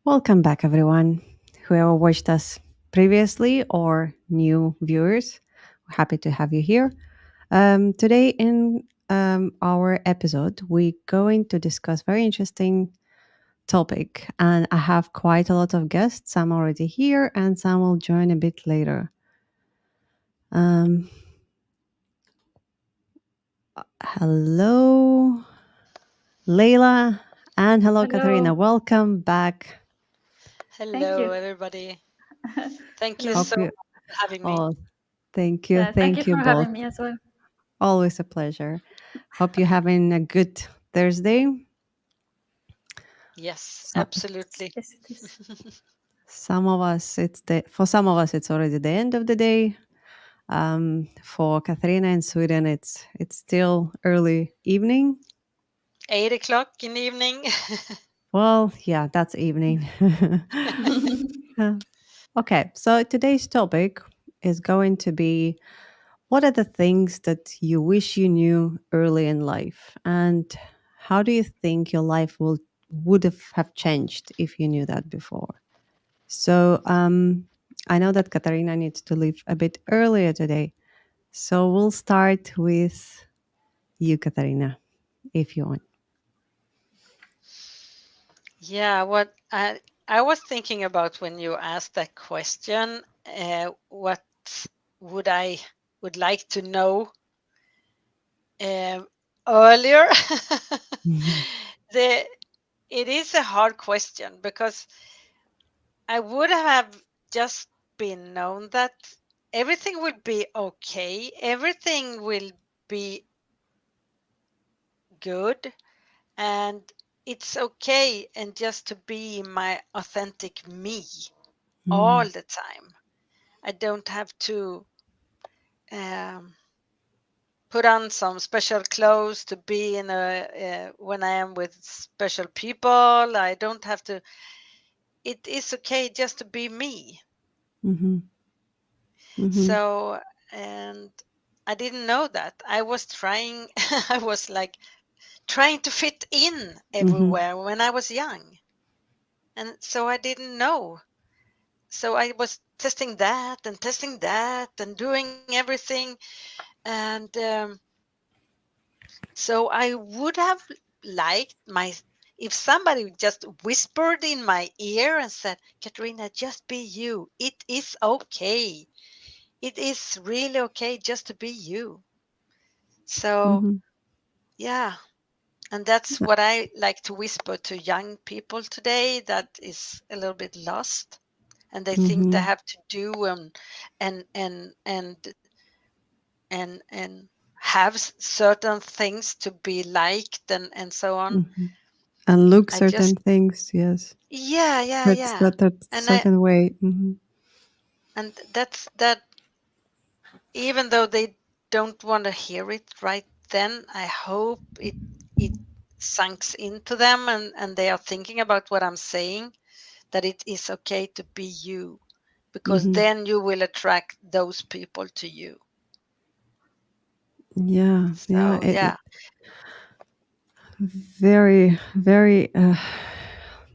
Welcome back, everyone. Whoever watched us previously or new viewers, we're happy to have you here. Today, in our episode, we're going to discuss very interesting topic, and I have quite a lot of guests. Some already here, and some will join a bit later. Hello, Leyla, and hello, Catharina. Welcome back. Hello, everybody. Thank you Hope so you. much for having me. Oh, thank you. Thank you Thank you for both. having me as well. Always a pleasure. Hope you're having a good Thursday. Yes, So, absolutely. Yes, it is. some of us, for some of us, it's already the end of the day. For Katharina in Sweden, it's still early evening. 8 o'clock in the evening. Well, yeah, that's evening. Okay, so today's topic is going to be what are the things that you wish you knew early in life, and how do you think your life would have changed if you knew that before? So I know that Katarina needs to leave a bit earlier today, so we'll start with you, Katarina, if you want. Yeah, what I was thinking about when you asked that question, what I would like to know earlier. It is a hard question because I would have just been known that everything will be okay. Everything will be good, and it's okay, and just to be my authentic me all the time. I don't have to put on some special clothes to be in a when I am with special people. I don't have to. It is okay just to be me. Mm-hmm. Mm-hmm. So, and I didn't know that. I was trying. I was like trying to fit in everywhere when I was young, and so I didn't know. So I was testing that and doing everything, and so I would have liked my if somebody just whispered in my ear and said, Katarina, just be you, it is okay, it is really okay just to be you. So yeah, and that's what I like to whisper to young people today that is a little bit lost, and they think they have to do and and and and have certain things to be liked and so on. And look I certain just things, yes. That's yeah, that and I certain way. and that's that. Even though they don't want to hear it right then, I hope it sinks into them, and they are thinking about what I'm saying, that it is okay to be you, because then you will attract those people to you. Yeah, yeah. So yeah, Very, very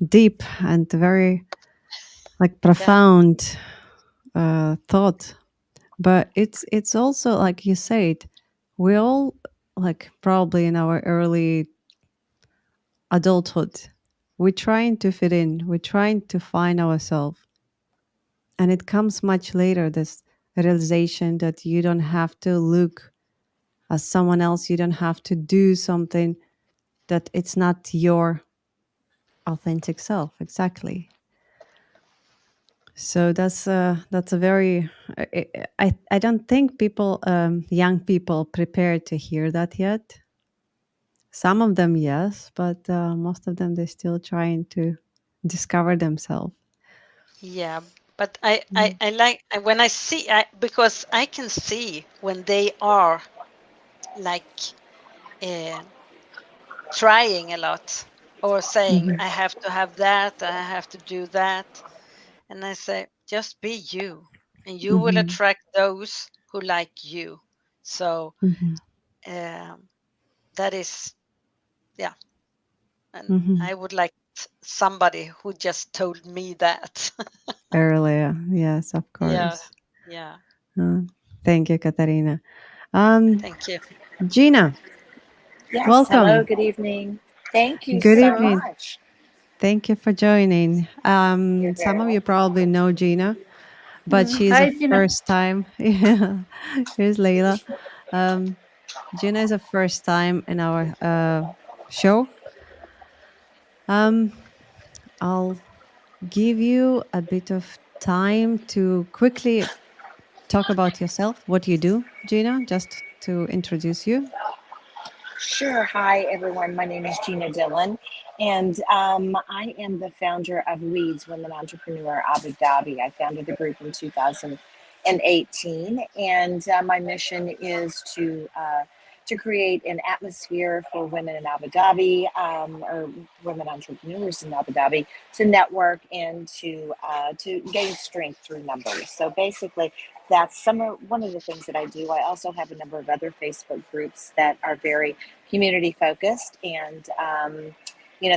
deep and very like yeah, profound thought. But it's also like you said, we all like probably in our early adulthood, we're trying to fit in, we're trying to find ourselves, and it comes much later. This realization that you don't have to look as someone else, you don't have to do something that it's not your authentic self exactly. So that's a very I don't think people young people prepared to hear that yet. Some of them yes, but most of them they're still trying to discover themselves. yeah. But I like when I see because I can see when they are like uh, trying a lot, or saying I have to have that, I have to do that, and I say just be you, and you will attract those who like you. So um, that is, yeah, and I would like somebody who just told me that. Earlier. Yes, of Yeah, course. yeah. Uh, Thank you, Katarina. Um, Thank you. Gina, Yes, hello, welcome. good evening. Thank you Good so Hello. evening. much. Thank you for joining. You're Some very of you welcome. probably know Gina, but she's a Hi, Gina. first time. Yeah. Here's Leyla. Um, Gina is a first time in our show. Um, I'll give you a bit of time to quickly talk about yourself, what you do, Gina, just to introduce you. Sure. Hi, everyone. My name is Gina Dillon, and I am the founder of WEADS, Women Entrepreneur Abu Dhabi. I founded the group in 2018, and my mission is to create an atmosphere for women in Abu Dhabi, or women entrepreneurs in Abu Dhabi, to network and to gain strength through numbers. So basically, that's one of the things that I do. I also have a number of other Facebook groups that are very community focused, and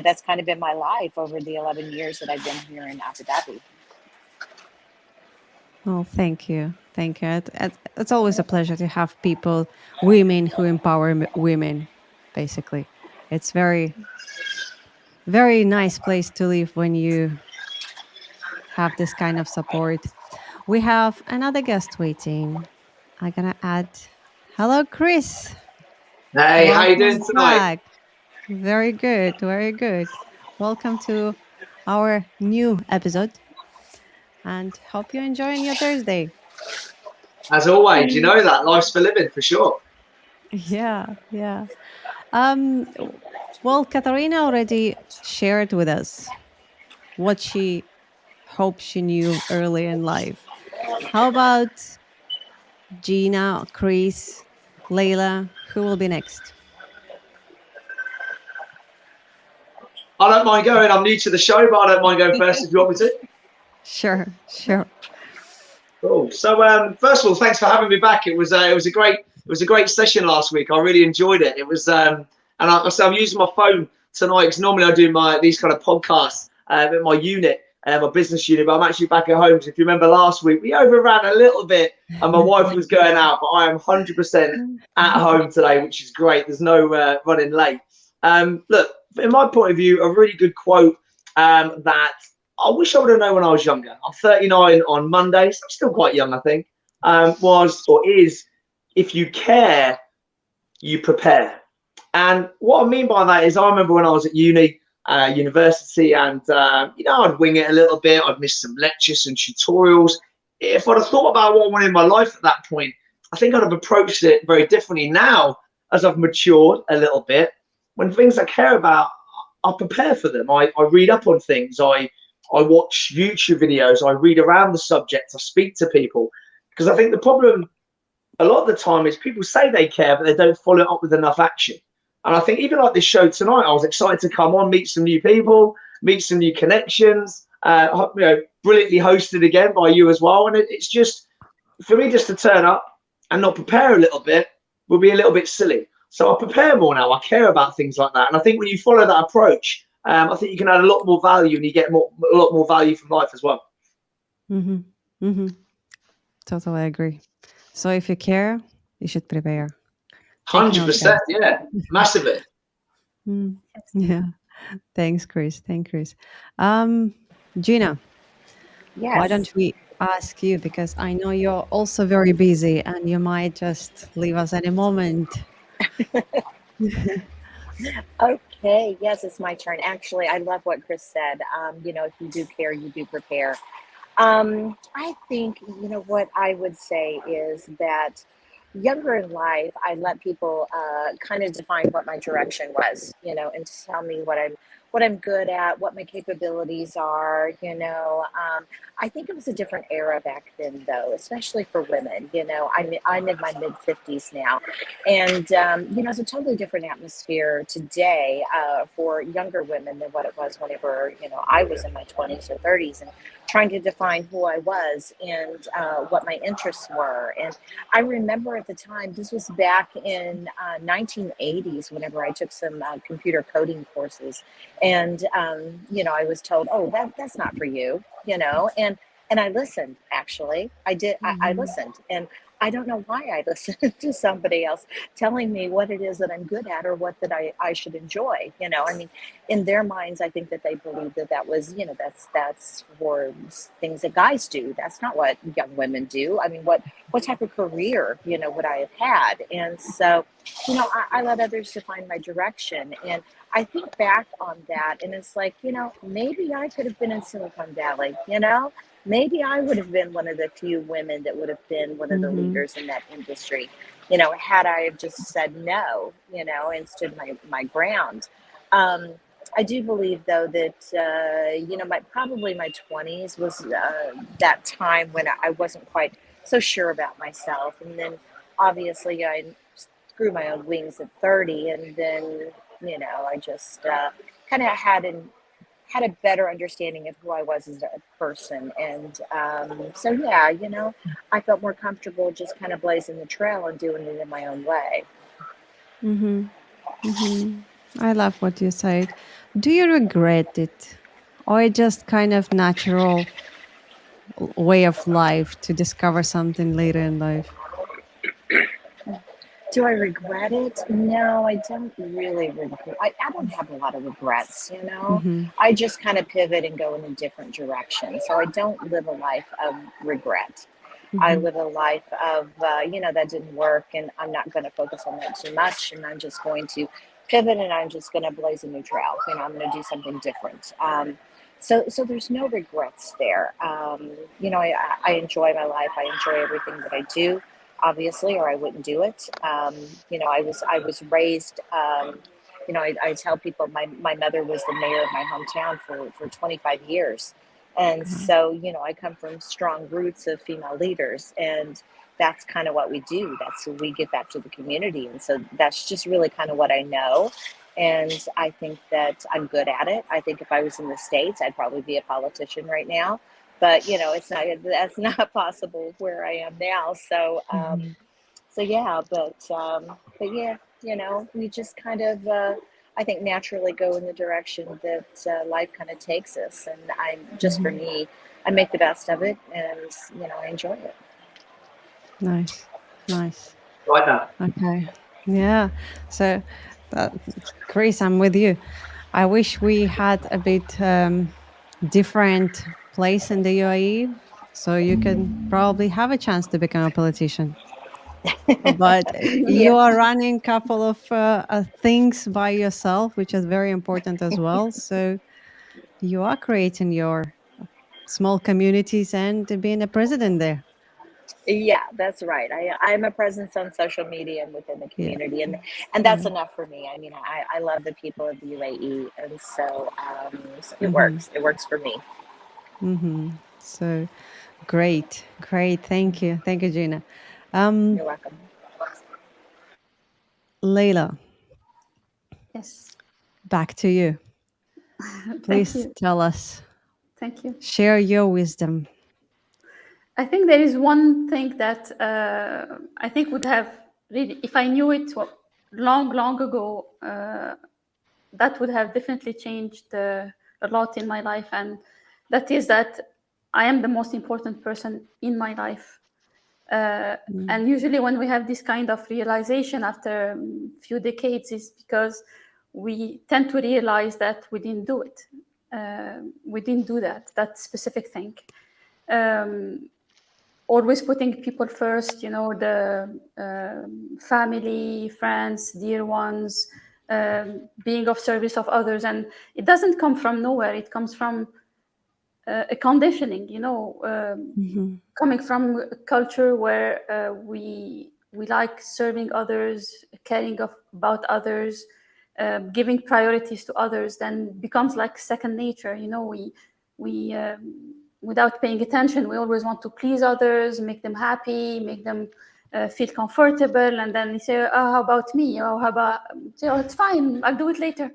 that's kind of been my life over the 11 years that I've been here in Abu Dhabi. Oh, thank you. Thank you. It's always a pleasure to have people, women who empower women, basically. It's very nice place to live when you have this kind of support. We have another guest waiting. I'm going to add, hello, Chris. Hey, how you doing Welcome tonight? back. Very good. Very good. Welcome to our new episode and hope you're enjoying your Thursday. As always, you know that life's for living for sure. Yeah, yeah. Well, Katharina already shared with us what she hoped she knew early in life. How about Gina, Chris, Leyla? Who will be next? I don't mind going. I'm new to the show, but I don't mind going first if you want me to. Sure, sure. Cool. So, first of all, thanks for having me back. It was a great session last week. I really enjoyed it. It was, so I'm using my phone tonight because normally I do these kind of podcasts at my unit, my business unit. But I'm actually back at home. So if you remember last week, we overran a little bit, and my wife was going out, but I am 100% at home today, which is great. There's no running late. Look, in my point of view, a really good quote that I wish I would have known when I was younger. I'm 39 on Monday, so I'm still quite young, I think. Was or is, if you care, you prepare. And what I mean by that is, I remember when I was at university, and I'd wing it a little bit. I'd miss some lectures and tutorials. If I'd have thought about what I wanted in my life at that point, I think I'd have approached it very differently. Now, as I've matured a little bit, when things I care about, I prepare for them. I read up on things. I watch YouTube videos, I read around the subject, I speak to people. Because I think the problem a lot of the time is people say they care, but they don't follow it up with enough action. And I think even like this show tonight, I was excited to come on, meet some new people, meet some new connections, brilliantly hosted again by you as well. And it's just, for me, just to turn up and not prepare a little bit would be a little bit silly. So I prepare more now. I care about things like that. And I think when you follow that approach, I think you can add a lot more value, and you get a lot more value from life as well. Mm-hmm. Mm-hmm. Totally agree. So if you care, you should prepare. Take note, 100%, guys. yeah, massively. Mm, yeah. Thanks, Chris. Thanks, Chris. Um, Gina, why don't Yes. we ask you, because I know you're also very busy and you might just leave us any moment. Okay. Yes, it's my turn. Actually, I love what Chris said. If you do care, you do prepare. I think, what I would say is that younger in life, I let people kind of define what my direction was, and to tell me what I'm good at, what my capabilities are. I think it was a different era back then, though, especially for women. I'm in my mid 50s now, and it's a totally different atmosphere today for younger women than what it was whenever I was in my 20s or 30s, and trying to define who I was and what my interests were. And I remember at the time, this was back in 1980s, whenever I took some computer coding courses. And you know, I was told, oh, that's not for you, you know. And I listened. Actually, I did. I Mm-hmm. listened, and I don't know why I listened to somebody else telling me what it is that I'm good at, or what that I should enjoy. You know, I mean, in their minds, I think that they believe that that was, you know, that's for things that guys do. That's not what young women do. I mean, what type of career, you know, would I have had? And so, you know, I let others define my direction. And I think back on that, and it's like, you know, maybe I could have been in Silicon Valley, you know, maybe I would have been one of the few women that would have been one of the Mm-hmm. leaders in that industry, you know, had I have just said no, you know, and stood my ground. Um, I do believe, though, that you know, probably my 20s was that time when I wasn't quite so sure about myself, and then obviously I grew my own wings at 30, and then, you know, I just kind of had a better understanding of who I was as a person. And so, yeah, you know, I felt more comfortable just kind of blazing the trail and doing it in my own way. Mm-hmm. Mm-hmm. I love what you said. Do you regret it, or it just kind of natural way of life to discover something later in life? Do I regret it? No, I don't really regret. I don't have a lot of regrets, you know. Mm-hmm. I just kind of pivot and go in a different direction. So I don't live a life of regret. I Mm-hmm. live a life of, you know, that didn't work, and I'm not going to focus on that too much. And I'm just going to pivot, and I'm just going to blaze a new trail. You know, I'm going to do something different. So there's no regrets there. You know, I enjoy my life. I enjoy everything that I do, obviously, or I wouldn't do it. You know, I was raised. You know, I tell people my mother was the mayor of my hometown for 25 years. And Wow. so, you know, I come from strong roots of female leaders, and that's kind of what we do. That's what we give back to the community. And so that's just really kind of what I know. And I think that I'm good at it. I think if I was in the States, I'd probably be a politician right now. But, you know, it's not, that's not possible where I am now. So, Mm-hmm. so yeah, but yeah, you know, we just kind of, I think, naturally go in the direction that life kind of takes us. And just for Mm-hmm. me, I make the best of it, and, you know, I enjoy it. Nice. Nice. Like that. Okay. Yeah. So, uh, Chris, I'm with you. I wish we had a bit different place in the UAE, so you can probably have a chance to become a politician. But Yeah. you are running a couple of things by yourself, which is very important as well. So you are creating your small communities and being a president there. Yeah, that's right. I'm a presence on social media and within the Yeah. community, and that's Yeah. enough for me. I mean, I love the people of the UAE, and so, so it Hmm. works. It works for me. Hmm. So great. Great. Thank you. Thank you, Gina. Um, You're welcome. Layla, Yes. back to you. Thank Please you. tell us, Thank you. share your wisdom. I think there is one thing that I think would have really, if I knew it long, long ago, that would have definitely changed a lot in my life. And that is that I am the most important person in my life. Mm. And usually when we have this kind of realization after a few decades is because we tend to realize that we didn't do it. We didn't do that specific thing. Always putting people first, you know, the family, friends, dear ones, being of service of others. And it doesn't come from nowhere. It comes from a conditioning, you know, Mhm. coming from a culture where we like serving others, caring about others, giving priorities to others, then becomes like second nature. You know, we without paying attention, we always want to please others, make them happy, make them feel comfortable, and then they say, "Oh, how about me? Oh, how about?" Say, "Oh, it's fine. I'll do it later,"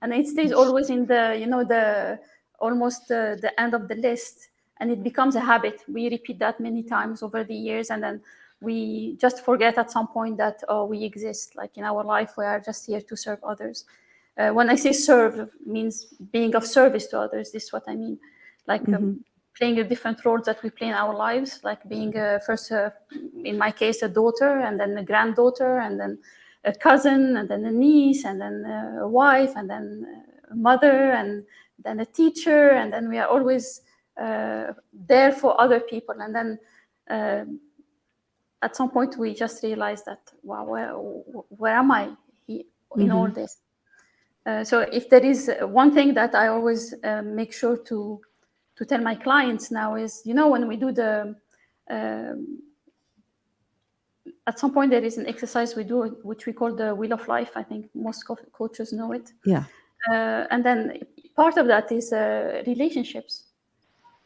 and it stays always in the, you know, the almost the end of the list, and it becomes a habit. We repeat that many times over the years, and then we just forget at some point that, oh, we exist. Like in our life, we are just here to serve others. When I say serve, means being of service to others. This is what I mean. Like playing the different roles that we play in our lives, like being first, in my case, a daughter, and then a granddaughter, and then a cousin, and then a niece, and then a wife, and then a mother, and then a teacher, and then we are always there for other people. And then at some point we just realized that, wow, where am I in all this? So if there is one thing that I always make sure to tell my clients now is, when we do at some point there is an exercise we do, which we call the Wheel of Life. I think most coaches know it. Yeah. And then part of that is relationships.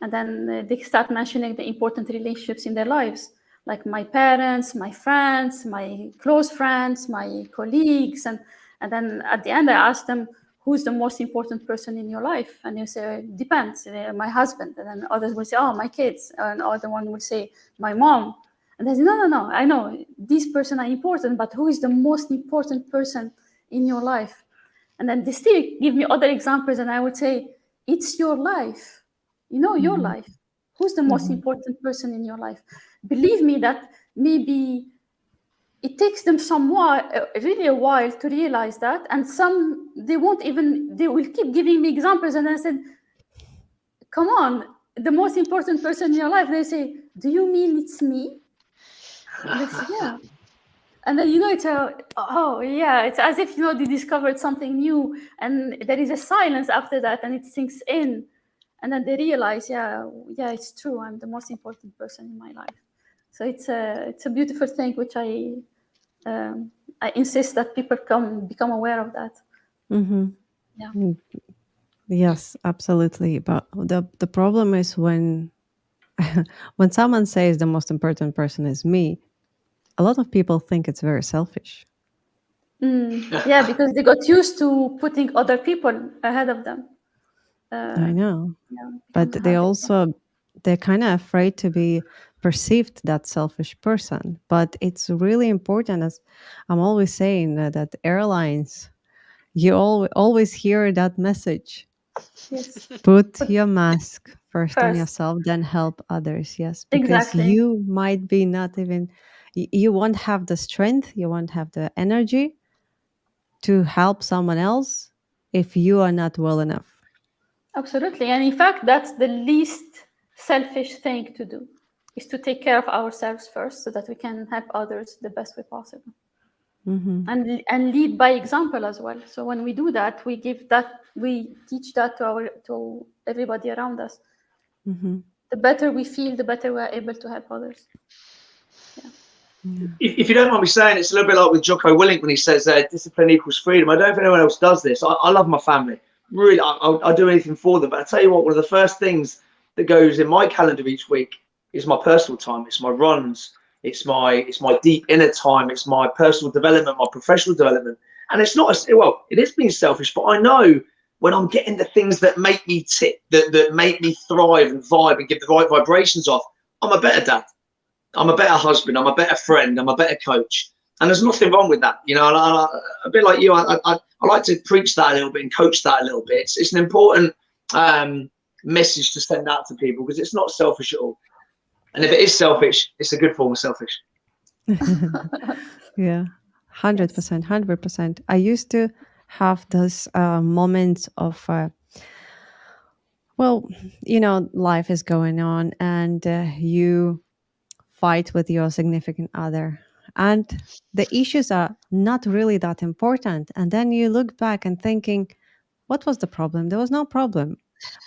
And then they start mentioning the important relationships in their lives, like my parents, my friends, my close friends, my colleagues. And then at the end, I ask them, who's the most important person in your life? And they say, depends, my husband. And then others will say, oh, my kids. And other one will say, my mom. And they say, no, I know these persons are important, but who is the most important person in your life? And then they still give me other examples, and I would say, it's your life. Your life. Who's the most important person in your life? Believe me that maybe it takes them really a while to realize that. And some, they will keep giving me examples. And I said, come on, the most important person in your life. They say, do you mean it's me? And they say, yeah. And then, it's it's as if, they discovered something new, and there is a silence after that, and it sinks in. And then they realize, yeah, it's true. I'm the most important person in my life. So it's a beautiful thing, which I insist that people become aware of that. Yeah. Yes, absolutely. But the problem is when someone says the most important person is me, a lot of people think it's very selfish. Yeah, because they got used to putting other people ahead of them. I know. But they're kind of afraid to be perceived that selfish person. But it's really important, as I'm always saying, that airlines, you always hear that message. Yes. Put your mask first on yourself, then help others. Yes, because exactly. you might be not even, you won't have the strength, you won't have the energy to help someone else if you are not well enough. Absolutely. And in fact, that's the least selfish thing to do, is to take care of ourselves first so that we can help others the best way possible. And lead by example as well. So when we do that, we teach that to everybody around us. The better we feel, the better we are able to help others. Yeah. If you don't mind me saying, it's a little bit like with Jocko Willink when he says discipline equals freedom. I don't know if anyone else does this. I love my family. Really, I'll do anything for them. But I tell you what, one of the first things that goes in my calendar each week is my personal time. It's my runs. It's my deep inner time. It's my personal development, my professional development. And it's not it is being selfish, but I know when I'm getting the things that make me tick, that make me thrive and vibe and give the right vibrations off, I'm a better dad. I'm a better husband. I'm a better friend. I'm a better coach. And there's nothing wrong with that. A bit like you, I like to preach that a little bit and coach that a little bit. It's an important message to send out to people, because it's not selfish at all. And if it is selfish, it's a good form of selfish. Yeah, 100%, 100%. I used to have those moments of, life is going on, and you fight with your significant other, and the issues are not really that important. And then you look back and thinking, what was the problem? There was no problem.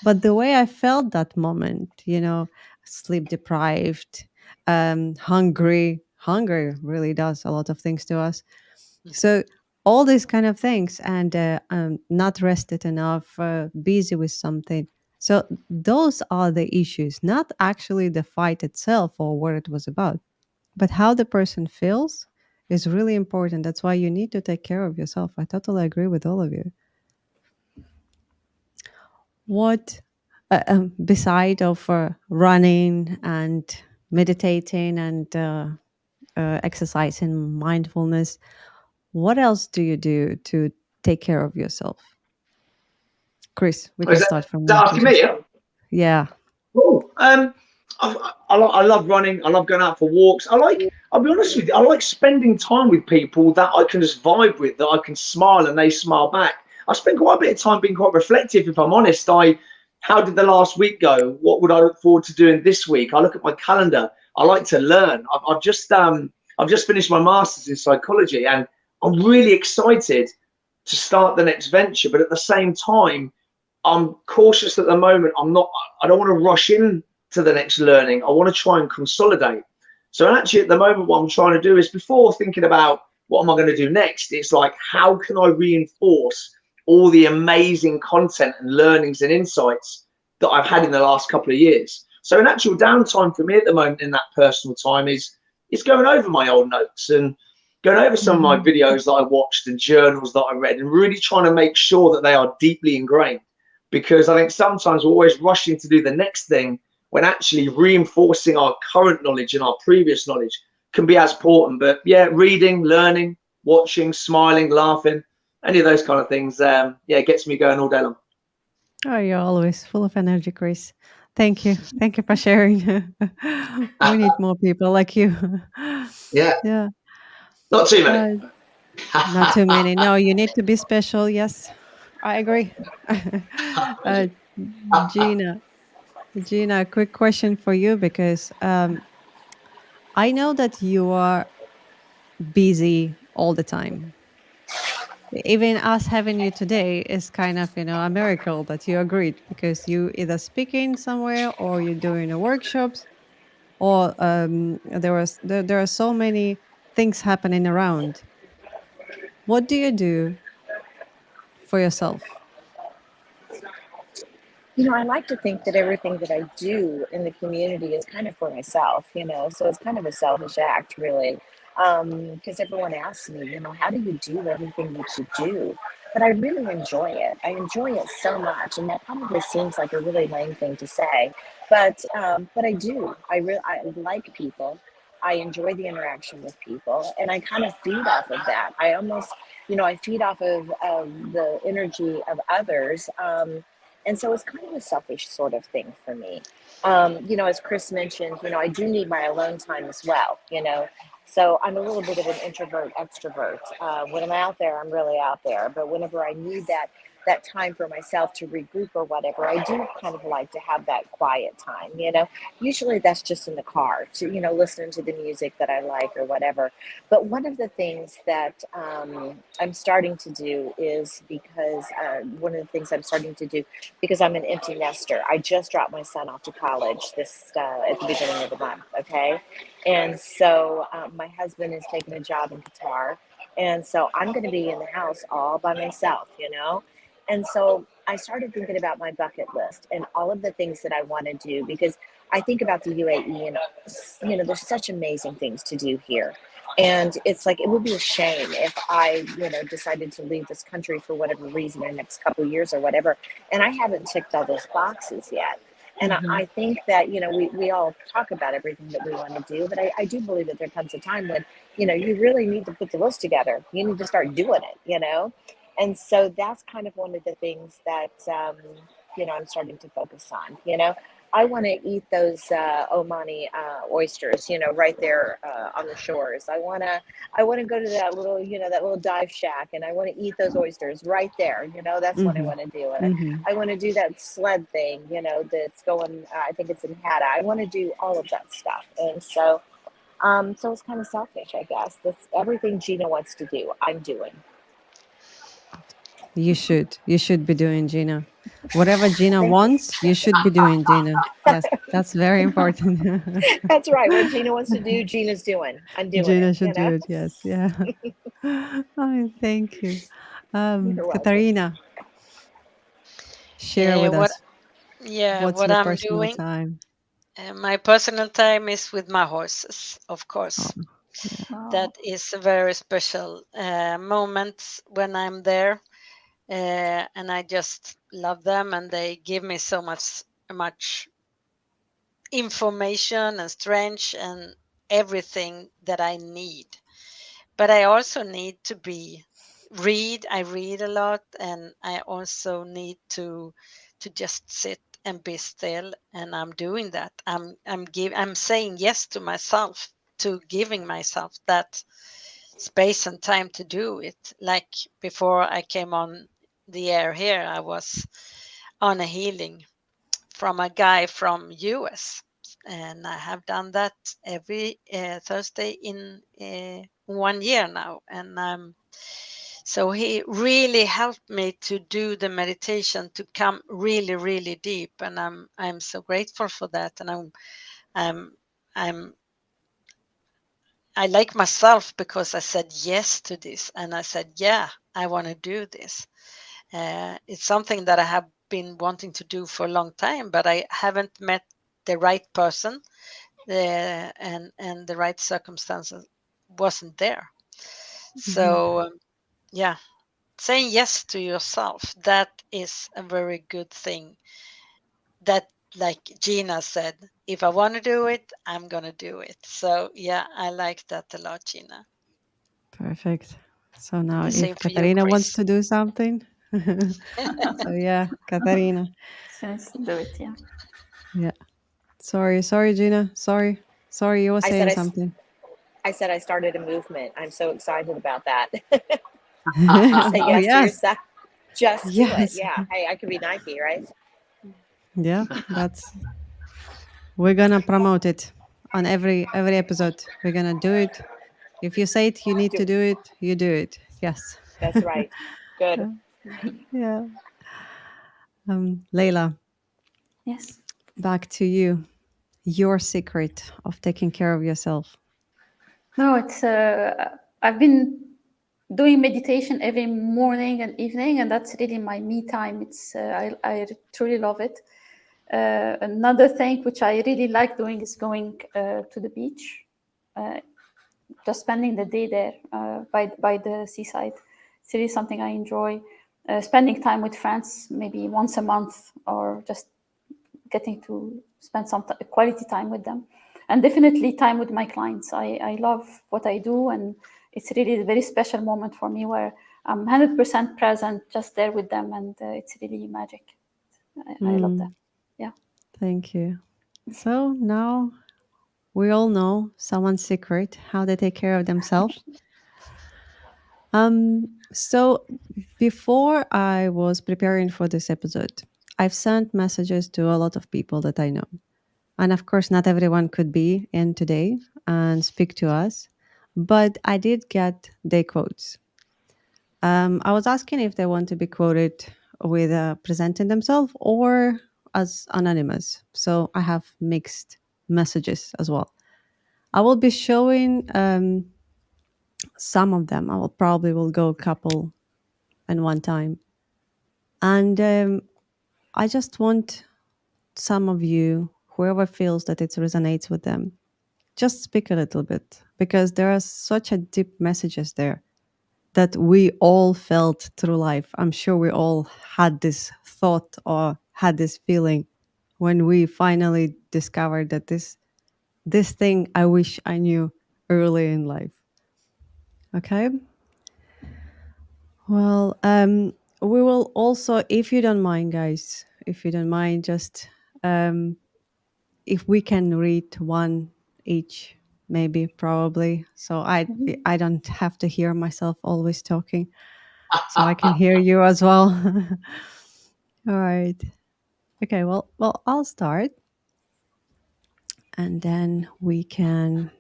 But the way I felt that moment, sleep deprived, hungry really does a lot of things to us. So all these kind of things, and not rested enough, busy with something. So those are the issues, not actually the fight itself or what it was about, but how the person feels is really important. That's why you need to take care of yourself. I totally agree with all of you. What, beside of running and meditating and exercising, mindfulness, what else do you do to take care of yourself? Chris, we Oh, can is start from that you. asking me? Yeah. Oh, I love running. I love going out for walks. I'll be honest with you, I like spending time with people that I can just vibe with, that I can smile and they smile back. I spend quite a bit of time being quite reflective, if I'm honest. How did the last week go? What would I look forward to doing this week? I look at my calendar. I like to learn. I've just finished my master's in psychology, and I'm really excited to start the next venture. But at the same time, I'm cautious at the moment. I don't want to rush in to the next learning. I want to try and consolidate. So actually at the moment, what I'm trying to do is, before thinking about what am I going to do next, it's like, how can I reinforce all the amazing content and learnings and insights that I've had in the last couple of years? So an actual downtime for me at the moment in that personal time is going over my old notes and going over some of my videos that I watched and journals that I read, and really trying to make sure that they are deeply ingrained. Because I think sometimes we're always rushing to do the next thing, when actually reinforcing our current knowledge and our previous knowledge can be as important. But yeah, reading, learning, watching, smiling, laughing, any of those kind of things, it gets me going all day long. Oh, you're always full of energy, Chris. Thank you. Thank you for sharing. We need more people like you. Yeah, Yeah. not too many. Not too many. No, you need to be special. Yes, I agree. uh, Gina, a quick question for you, because I know that you are busy all the time. Even us having you today is kind of, a miracle that you agreed, because you either speaking somewhere or you're doing a workshops, or there are so many things happening around. What do you do for yourself? I like to think that everything that I do in the community is kind of for myself, so it's kind of a selfish act, really. Because everyone asks me, how do you do everything that you do? But I really enjoy it. I enjoy it so much, and that probably seems like a really lame thing to say, but I do. I like people. I enjoy the interaction with people, and I kind of feed off of that. I almost, I feed off of the energy of others. And so it's kind of a selfish sort of thing for me. As Chris mentioned, I do need my alone time as well, So I'm a little bit of an introvert extrovert. When I'm out there, I'm really out there. But whenever I need that time for myself to regroup or whatever, I do kind of like to have that quiet time, Usually that's just in the car to, listening to the music that I like or whatever. But one of the things that I'm starting to do is one of the things I'm starting to do, because I'm an empty nester. I just dropped my son off to college this at the beginning of the month, okay? And so my husband is taking a job in Qatar. And so I'm going to be in the house all by myself, And so I started thinking about my bucket list and all of the things that I want to do, because I think about the UAE and, there's such amazing things to do here. And it's like, it would be a shame if I, decided to leave this country for whatever reason in the next couple of years or whatever. And I haven't ticked all those boxes yet. And Mhm. I think that, we all talk about everything that we want to do, but I do believe that there comes a time when, you really need to put the list together. You need to start doing it. And so that's kind of one of the things that, I'm starting to focus on, I want to eat those Omani oysters, right there on the shores. I want to go to that little dive shack, and I want to eat those oysters right there. That's what I Mhm. want to do. And Mhm. I want to do that sled thing, that's going. I think it's in Hatta. I want to do all of that stuff, and so it's kind of selfish, I guess. That's everything Gina wants to do, I'm doing. You should. You should be doing, Gina. Whatever Gina Thank you. wants, you should be doing, Gina. Yes, that's very important. That's right. What Gina wants to do, Gina's doing. I'm doing it. Gina should do it. Yes. Yeah. Oh, thank you. You're welcome. Katharina, share with What us, what's what your I'm personal doing. time? My personal time is with my horses, of Oh, course. yeah. Oh, That is a very special moment when I'm there, and I just love them, and they give me so much information and strength and everything that I need. But I also need to be read. I read a lot, and I also need to just sit and be still, and I'm doing that. I'm saying yes to myself, to giving myself that space and time to do it. Like before I came on the air here, I was on a healing from a guy from US, and I have done that every Thursday in 1 year now, and so he really helped me to do the meditation, to come really, really deep, and I'm so grateful for that. And I'm I like myself because I said yes to this, and I said, yeah, I want to do this. It's something that I have been wanting to do for a long time, but I haven't met the right person, and the right circumstances wasn't there. Mhm. So yeah, saying yes to yourself, that is a very good thing. That, like Gina said, if I want to do it, I'm gonna do it. So yeah, I like that a lot, Gina. Perfect. So now, The if same for you, Katarina wants Chris. to do something, so yeah, Katarina. She needs to do it. Yeah. Yeah. Sorry, Gina. Sorry, you were I said saying something. I said I started a movement. I'm so excited about that. Say Oh yes to yes, yourself. Just do it. yes, Yeah. Hey, I could be Nike, right? yeah. That's we're gonna promote it on every episode. We're gonna do it. If you say it, you need Do to it. do it. You do it. Yes. That's right. Good. Yeah. Leyla, Yes. back to you. Your secret of taking care of yourself. No, it's I've been doing meditation every morning and evening, and that's really my me time. It's I truly love it. Another thing which I really like doing is going to the beach, just spending the day there by the seaside. It's really something I enjoy. Spending time with friends, maybe once a month, or just getting to spend some quality time with them, and definitely time with my clients. I love what I do, and it's really a very special moment for me where I'm 100% present, just there with them, and it's really magic. I love that. Yeah. Thank you. So now we all know someone's secret, how they take care of themselves. So before I was preparing for this episode, I've sent messages to a lot of people that I know. And of course, not everyone could be in today and speak to us, but I did get their quotes. I was asking if they want to be quoted with presenting themselves or as anonymous. So I have mixed messages as well. I will be showing some of them. I will probably will go a couple in one time. And I just want some of you, whoever feels that it resonates with them, just speak a little bit because there are such a deep messages there that we all felt through life. I'm sure we all had this thought or had this feeling when we finally discovered that this thing I wish I knew early in life. Okay. Well, we will also, if you don't mind, guys, if you don't mind, just um, if we can read one each, maybe, probably, so I don't have to hear myself always talking, so I can hear you as well. All right. Okay. Well, I'll start, and then we can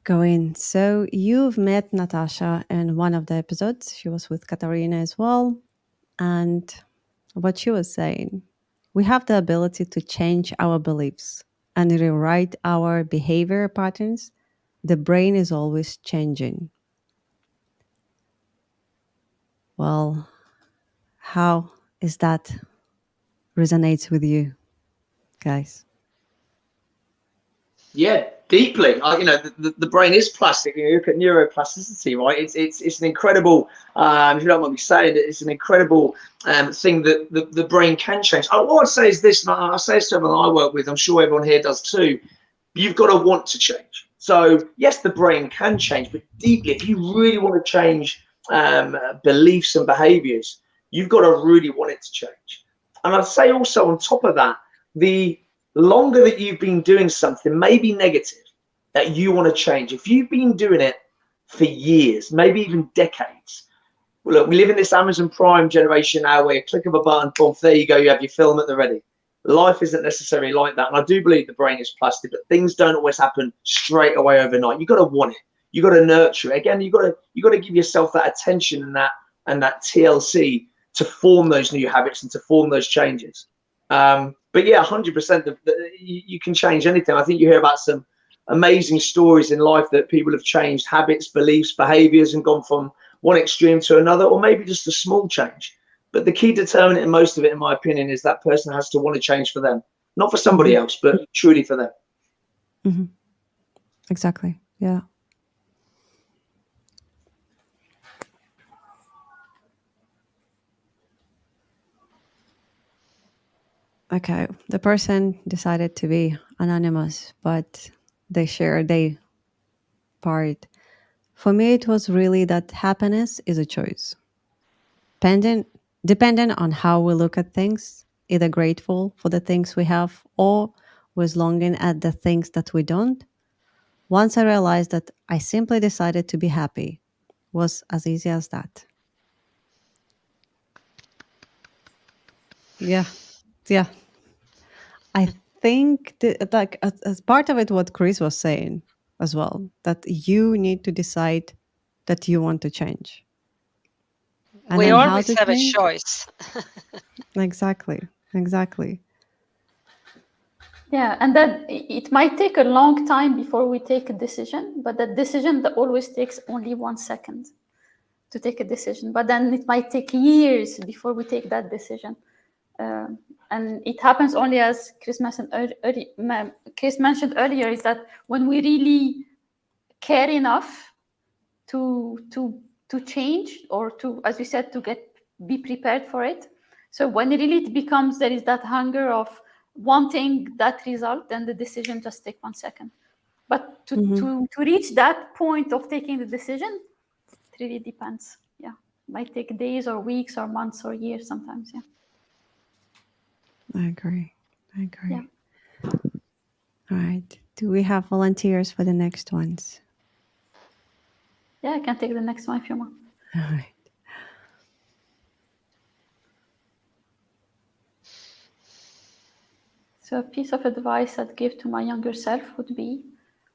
go in. So you've met Natasha in one of the episodes. She was with Katarina as well. And what she was saying, we have the ability to change our beliefs and rewrite our behavior patterns. The brain is always changing. Well, how is that resonates with you guys? Yeah, deeply. The brain is plastic. You look at neuroplasticity, right? It's an incredible. If you don't mind me saying it, it's an incredible thing that the brain can change. What I'd say is this, and I say this to everyone I work with. I'm sure everyone here does too. You've got to want to change. So yes, the brain can change, but deeply, if you really want to change beliefs and behaviors, you've got to really want it to change. And I'd say also on top of that, the longer that you've been doing something, maybe negative, that you want to change, if you've been doing it for years, maybe even decades. Well, look, we live in this Amazon Prime generation now where you click of a button, boom, there you go, you have your film at the ready. Life isn't necessarily like that. And I do believe the brain is plastic, but things don't always happen straight away overnight. You've got to want it. You've got to nurture it. Again, you've got to give yourself that attention and that TLC to form those new habits and to form those changes. But yeah, 100%, you can change anything. I think you hear about some amazing stories in life that people have changed habits, beliefs, behaviors, and gone from one extreme to another, or maybe just a small change. But the key determinant in most of it, in my opinion, is that person has to want to change for them, not for somebody else, but truly for them. Mm-hmm. Exactly. Yeah. Okay, the person decided to be anonymous, but they shared their part. For me, it was really that happiness is a choice. Dependent on how we look at things, either grateful for the things we have or was longing at the things that we don't. Once I realized that I simply decided to be happy, was as easy as that. Yeah, yeah. I think that, like, as part of it, what Chris was saying as well, that you need to decide that you want to change, and We then how always to have a change. choice. Exactly, exactly. Yeah, and that it might take a long time before we take a decision, but that decision that always takes only 1 second to take a decision. But then it might take years before we take that decision. And it happens only, as Chris mentioned earlier, is that when we really care enough to change, or to, as you said, to be prepared for it. So when really it becomes, there is that hunger of wanting that result, then the decision just take 1 second. But to reach that point of taking the decision, it really depends. Yeah, it might take days or weeks or months or years sometimes. Yeah. I agree. Yeah. All right. Do we have volunteers for the next ones? Yeah, I can take the next one if you want. All right. So a piece of advice I'd give to my younger self would be,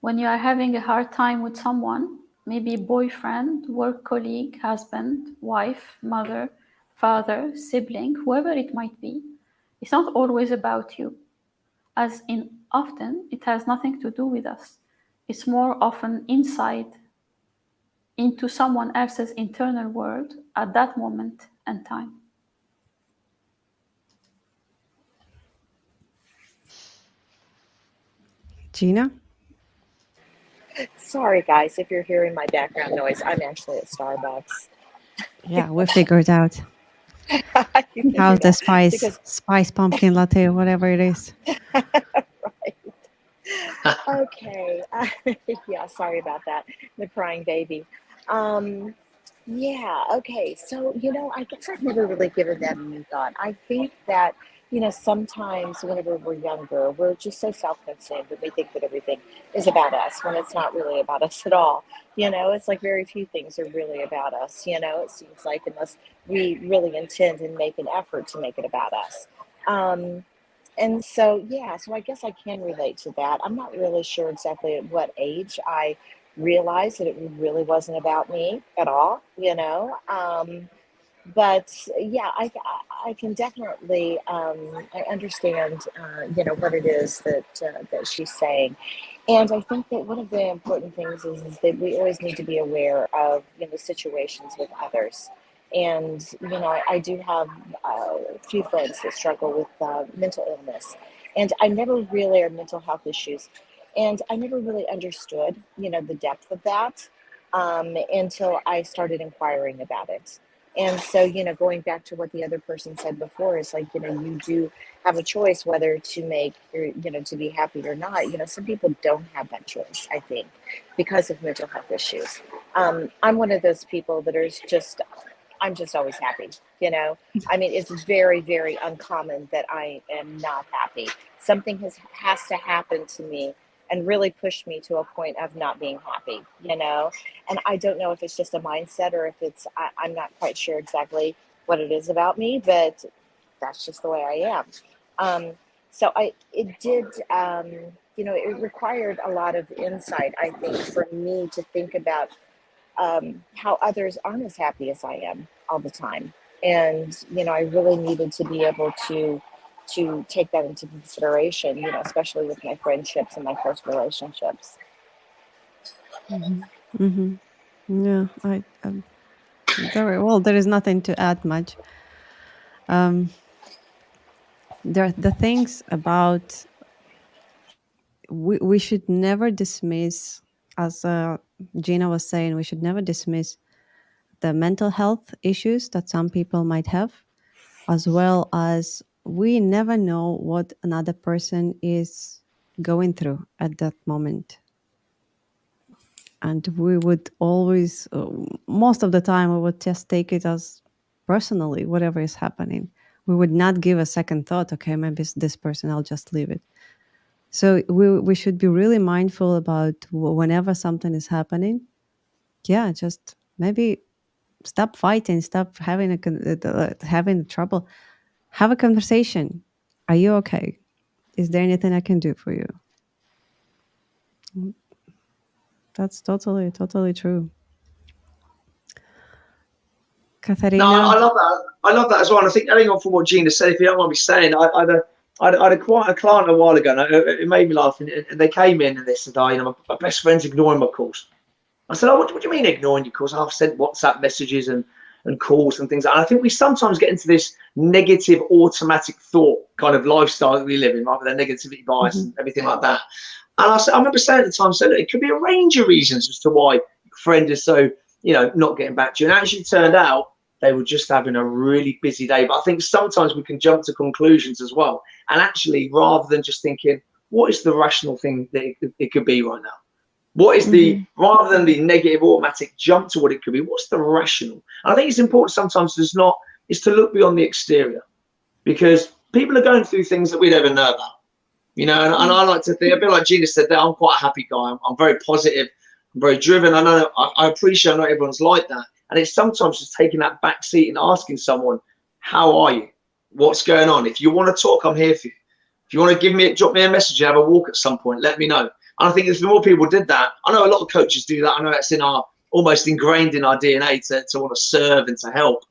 when you are having a hard time with someone, maybe boyfriend, work colleague, husband, wife, mother, father, sibling, whoever it might be, it's not always about you. As in, often it has nothing to do with us. It's more often insight into someone else's internal world at that moment and time. Gina? Sorry, guys, if you're hearing my background noise, I'm actually at Starbucks. Yeah, we figured out. You How's figured the out, because spice pumpkin latte, whatever it is. right. Okay. Yeah, sorry about that. The crying baby. Yeah, okay. So, I guess I've never really given that any thought. I think that, sometimes whenever we're younger, we're just so self-consumed and we think that everything is about us when it's not really about us at all. It's like very few things are really about us. It seems like, unless we really intend and make an effort to make it about us. And so, yeah, so I guess I can relate to that. I'm not really sure exactly at what age I realized that it really wasn't about me at all. But yeah, I can definitely, I understand, what it is that she's saying. And I think that one of the important things is that we always need to be aware of, situations with others. And, I do have a few friends that struggle with mental illness. And I never really, or mental health issues. And I never really understood, the depth of that until I started inquiring about it. And so, going back to what the other person said before, is like, you do have a choice whether to make, or, to be happy or not. Some people don't have that choice, I think, because of mental health issues. I'm one of those people that is just, I'm just always happy, you know. I mean, it's very, very uncommon that I am not happy. Something has to happen to me and really push me to a point of not being happy, you know. And I don't know if it's just a mindset or if it's, I'm not quite sure exactly what it is about me, but that's just the way I am. So it did, you know, it required a lot of insight, I think, for me to think about how others aren't as happy as I am all the time. And, you know, I really needed to be able to take that into consideration, you know, especially with my friendships and my close relationships. Mm-hmm. Mm-hmm. Yeah, very well. There is nothing to add much. There are the things about we should never dismiss, as Gina was saying, we should never dismiss the mental health issues that some people might have, as well as we never know what another person is going through at that moment. And we would always, most of the time, we would just take it as personally, whatever is happening. We would not give a second thought, okay, maybe it's this person, I'll just leave it. So we should be really mindful about whenever something is happening. Yeah, just maybe stop fighting, stop having having trouble. Have a conversation. Are you okay? Is there anything I can do for you? That's totally true. No, Katharina? I love that. I love that as well. And I think adding on from what Gina said, if you don't mind me saying, I had quite a client a while ago, and it made me laugh. And they came in and they said, "Oh, you know, my best friend's ignoring my calls." I said, "Oh, what do you mean ignoring your calls? I've sent WhatsApp messages and calls and things." And I think we sometimes get into this negative automatic thought kind of lifestyle that we live in, right, with a negativity bias and everything like that. And I remember saying at the time, so it could be a range of reasons as to why your friend is so, you know, not getting back to you. And actually turned out they were just having a really busy day. But I think sometimes we can jump to conclusions as well. And actually, rather than just thinking, what is the rational thing that it could be right now? What is the, rather than the negative automatic jump to what it could be, what's the rational? And I think it's important sometimes is to look beyond the exterior, because people are going through things that we never know about. You know, and I like to think, a bit like Gina said there, I'm quite a happy guy. I'm very positive, I'm very driven. I know, I appreciate not everyone's like that. And it's sometimes just taking that back seat and asking someone, how are you? What's going on? If you want to talk, I'm here for you. If you want to drop me a message and have a walk at some point, let me know. And I think if more people did that, I know a lot of coaches do that. I know that's almost ingrained in our DNA to want to serve and to help.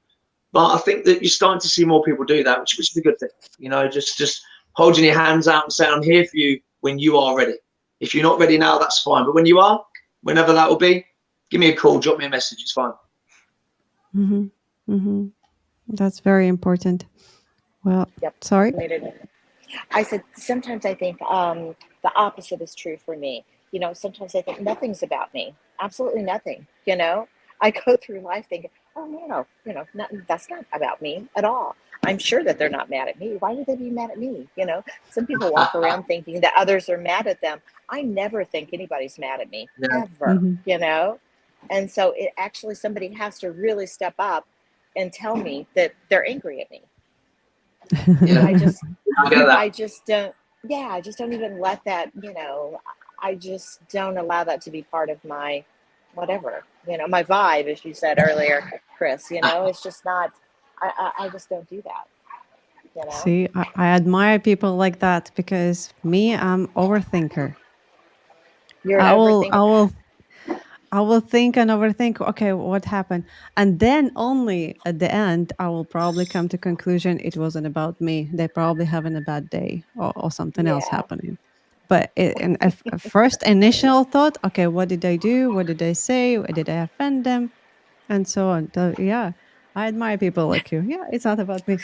But I think that you're starting to see more people do that, which is a good thing. You know, just holding your hands out and saying, I'm here for you when you are ready. If you're not ready now, that's fine. But when you are, whenever that will be, give me a call, drop me a message. It's fine. That's very important. Well, Yep. sorry. I said, sometimes I think the opposite is true for me. You know, sometimes I think nothing's about me. Absolutely nothing. You know, I go through life thinking, oh, no, you know, that's not about me at all. I'm sure that they're not mad at me. Why would they be mad at me? You know, some people walk around thinking that others are mad at them. I never think anybody's mad at me, ever, you know? And so it actually, somebody has to really step up and tell me that they're angry at me. Yeah. I just don't, I just don't even let that, you know, I just don't allow that to be part of my whatever, you know, my vibe, as you said earlier, Chris, you know, it's just not, I just don't do that, you know. See, I admire people like that, because me, I'm overthinker. You're an overthinker. I will think and overthink, okay, what happened? And then only at the end, I will probably come to conclusion it wasn't about me. They're probably having a bad day, or something else Yeah. happening. But a first initial thought, okay, what did I do? What did I say? Did I offend them? And so on. Yeah, I admire people like you. Yeah, it's not about me.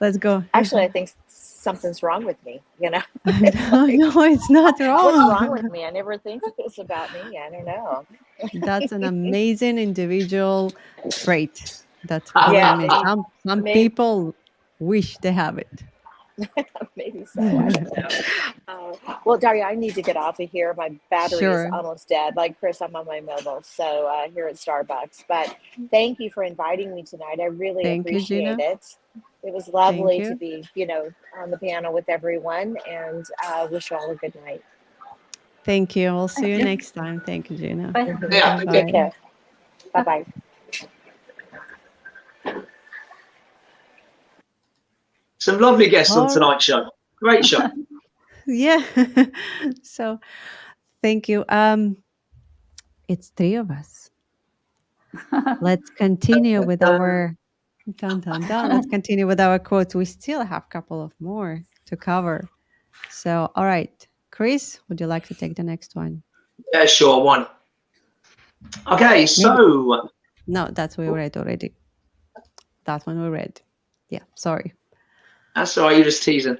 Let's go. Actually, I think something's wrong with me, you know. No, no, it's not What's wrong. wrong with me? I never think it's about me. I don't know. That's an amazing individual trait. That, Yeah, believe me, some maybe, people wish they have it. Maybe so. I don't know. Well, Daria, I need to get off of here. My battery is Sure. almost dead. Like Chris, I'm on my mobile, so here at Starbucks. But thank you for inviting me tonight. I really Thank you, appreciate Gina. it. It was Thank lovely to you. be, on the panel with everyone, and wish you all a good night. Thank you. We'll see Thank you you. next time. Thank you, Gina. Bye. Yeah. Take Bye-bye. care. Bye-bye. Some lovely guests on Oh, tonight's show. Great show. yeah. So thank you. It's three of us. Let's continue with our dun, dun, dun. Let's continue with our quotes. We still have a couple of more to cover. So, all right. Chris, would you like to take the next one? Yeah, sure. One. Okay, so No, that's we read already. That one we read. Yeah, sorry. that's all right. You're just teasing.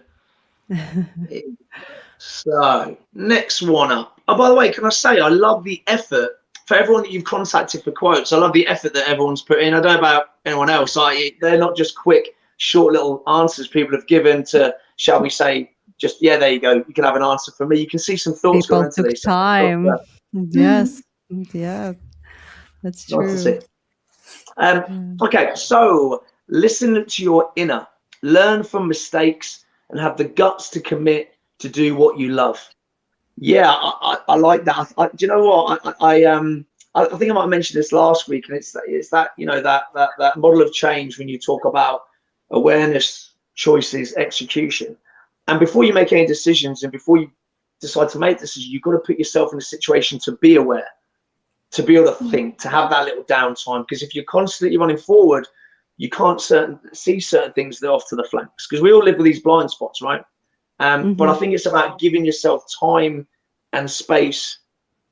So next one up. Oh, by the way, can I say I love the effort for everyone that you've contacted for quotes. I love the effort that everyone's put in. I don't know about anyone else. They're not just quick, short little answers people have given to, shall we say, just yeah, there you go. You can have an answer from me. You can see some thoughts People going into took these. time. Yes. Yeah, that's Nice to see. true. Okay, so listen to your inner, learn from mistakes, and have the guts to commit to do what you love. Yeah, I like that. Do you know what? I think I might have mentioned this last week, and it's that that model of change when you talk about awareness, choices, execution, and before you make any decisions and before you decide to make decisions, you've got to put yourself in a situation to be aware, to be able to think, to have that little downtime. Because if you're constantly running forward, you can't see certain things that are off to the flanks. Because we all live with these blind spots, right? But I think it's about giving yourself time and space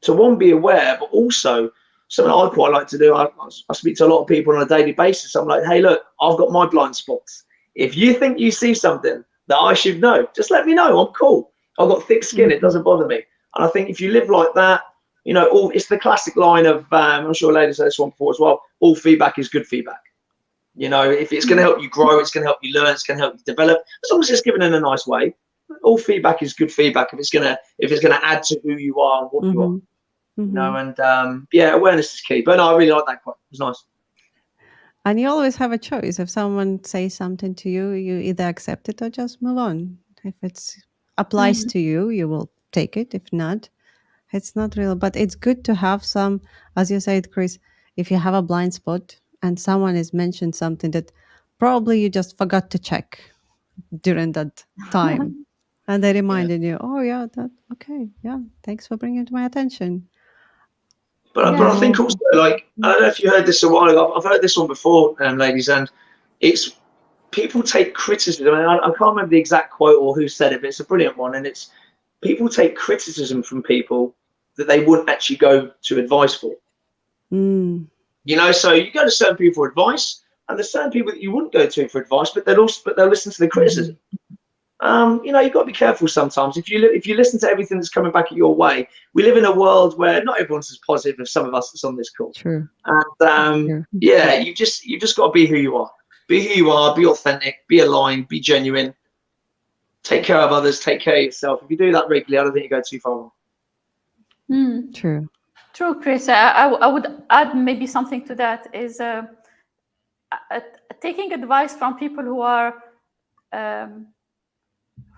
to, one, be aware, but also something I quite like to do. I speak to a lot of people on a daily basis. I'm like, hey, look, I've got my blind spots. If you think you see something that I should know, just let me know. I'm cool. I've got thick skin. It doesn't bother me. And I think if you live like that, it's the classic line of, I'm sure Leyla said this one before as well, all feedback is good feedback. If it's going to help you grow, it's going to help you learn, it's going to help you develop, as long as it's given in a nice way. All feedback is good feedback if it's gonna add to who you are and what you are. And awareness is key. But no, I really like that quote. It was nice. And you always have a choice. If someone says something to you, you either accept it or just move on. If it applies to you, you will take it. If not, it's not real. But it's good to have some, as you said, Chris, if you have a blind spot and someone has mentioned something that probably you just forgot to check during that time. And they reminded you, oh, yeah, thanks for bringing it to my attention. But I think also, like, I don't know if you heard this a while ago. I've heard this one before, ladies, and it's people take criticism. I can't remember the exact quote or who said it, but it's a brilliant one. And it's people take criticism from people that they wouldn't actually go to advice for. So you go to certain people for advice, and there's certain people that you wouldn't go to for advice, but they'll listen to the criticism. You've got to be careful sometimes. If you listen to everything that's coming back at your way, we live in a world where not everyone's as positive as some of us that's on this call. True. And you've just got to be who you are. Be who you are. Be authentic. Be aligned. Be genuine. Take care of others. Take care of yourself. If you do that regularly, I don't think you go too far wrong. True, Chris. I would add maybe something to that is taking advice from people who are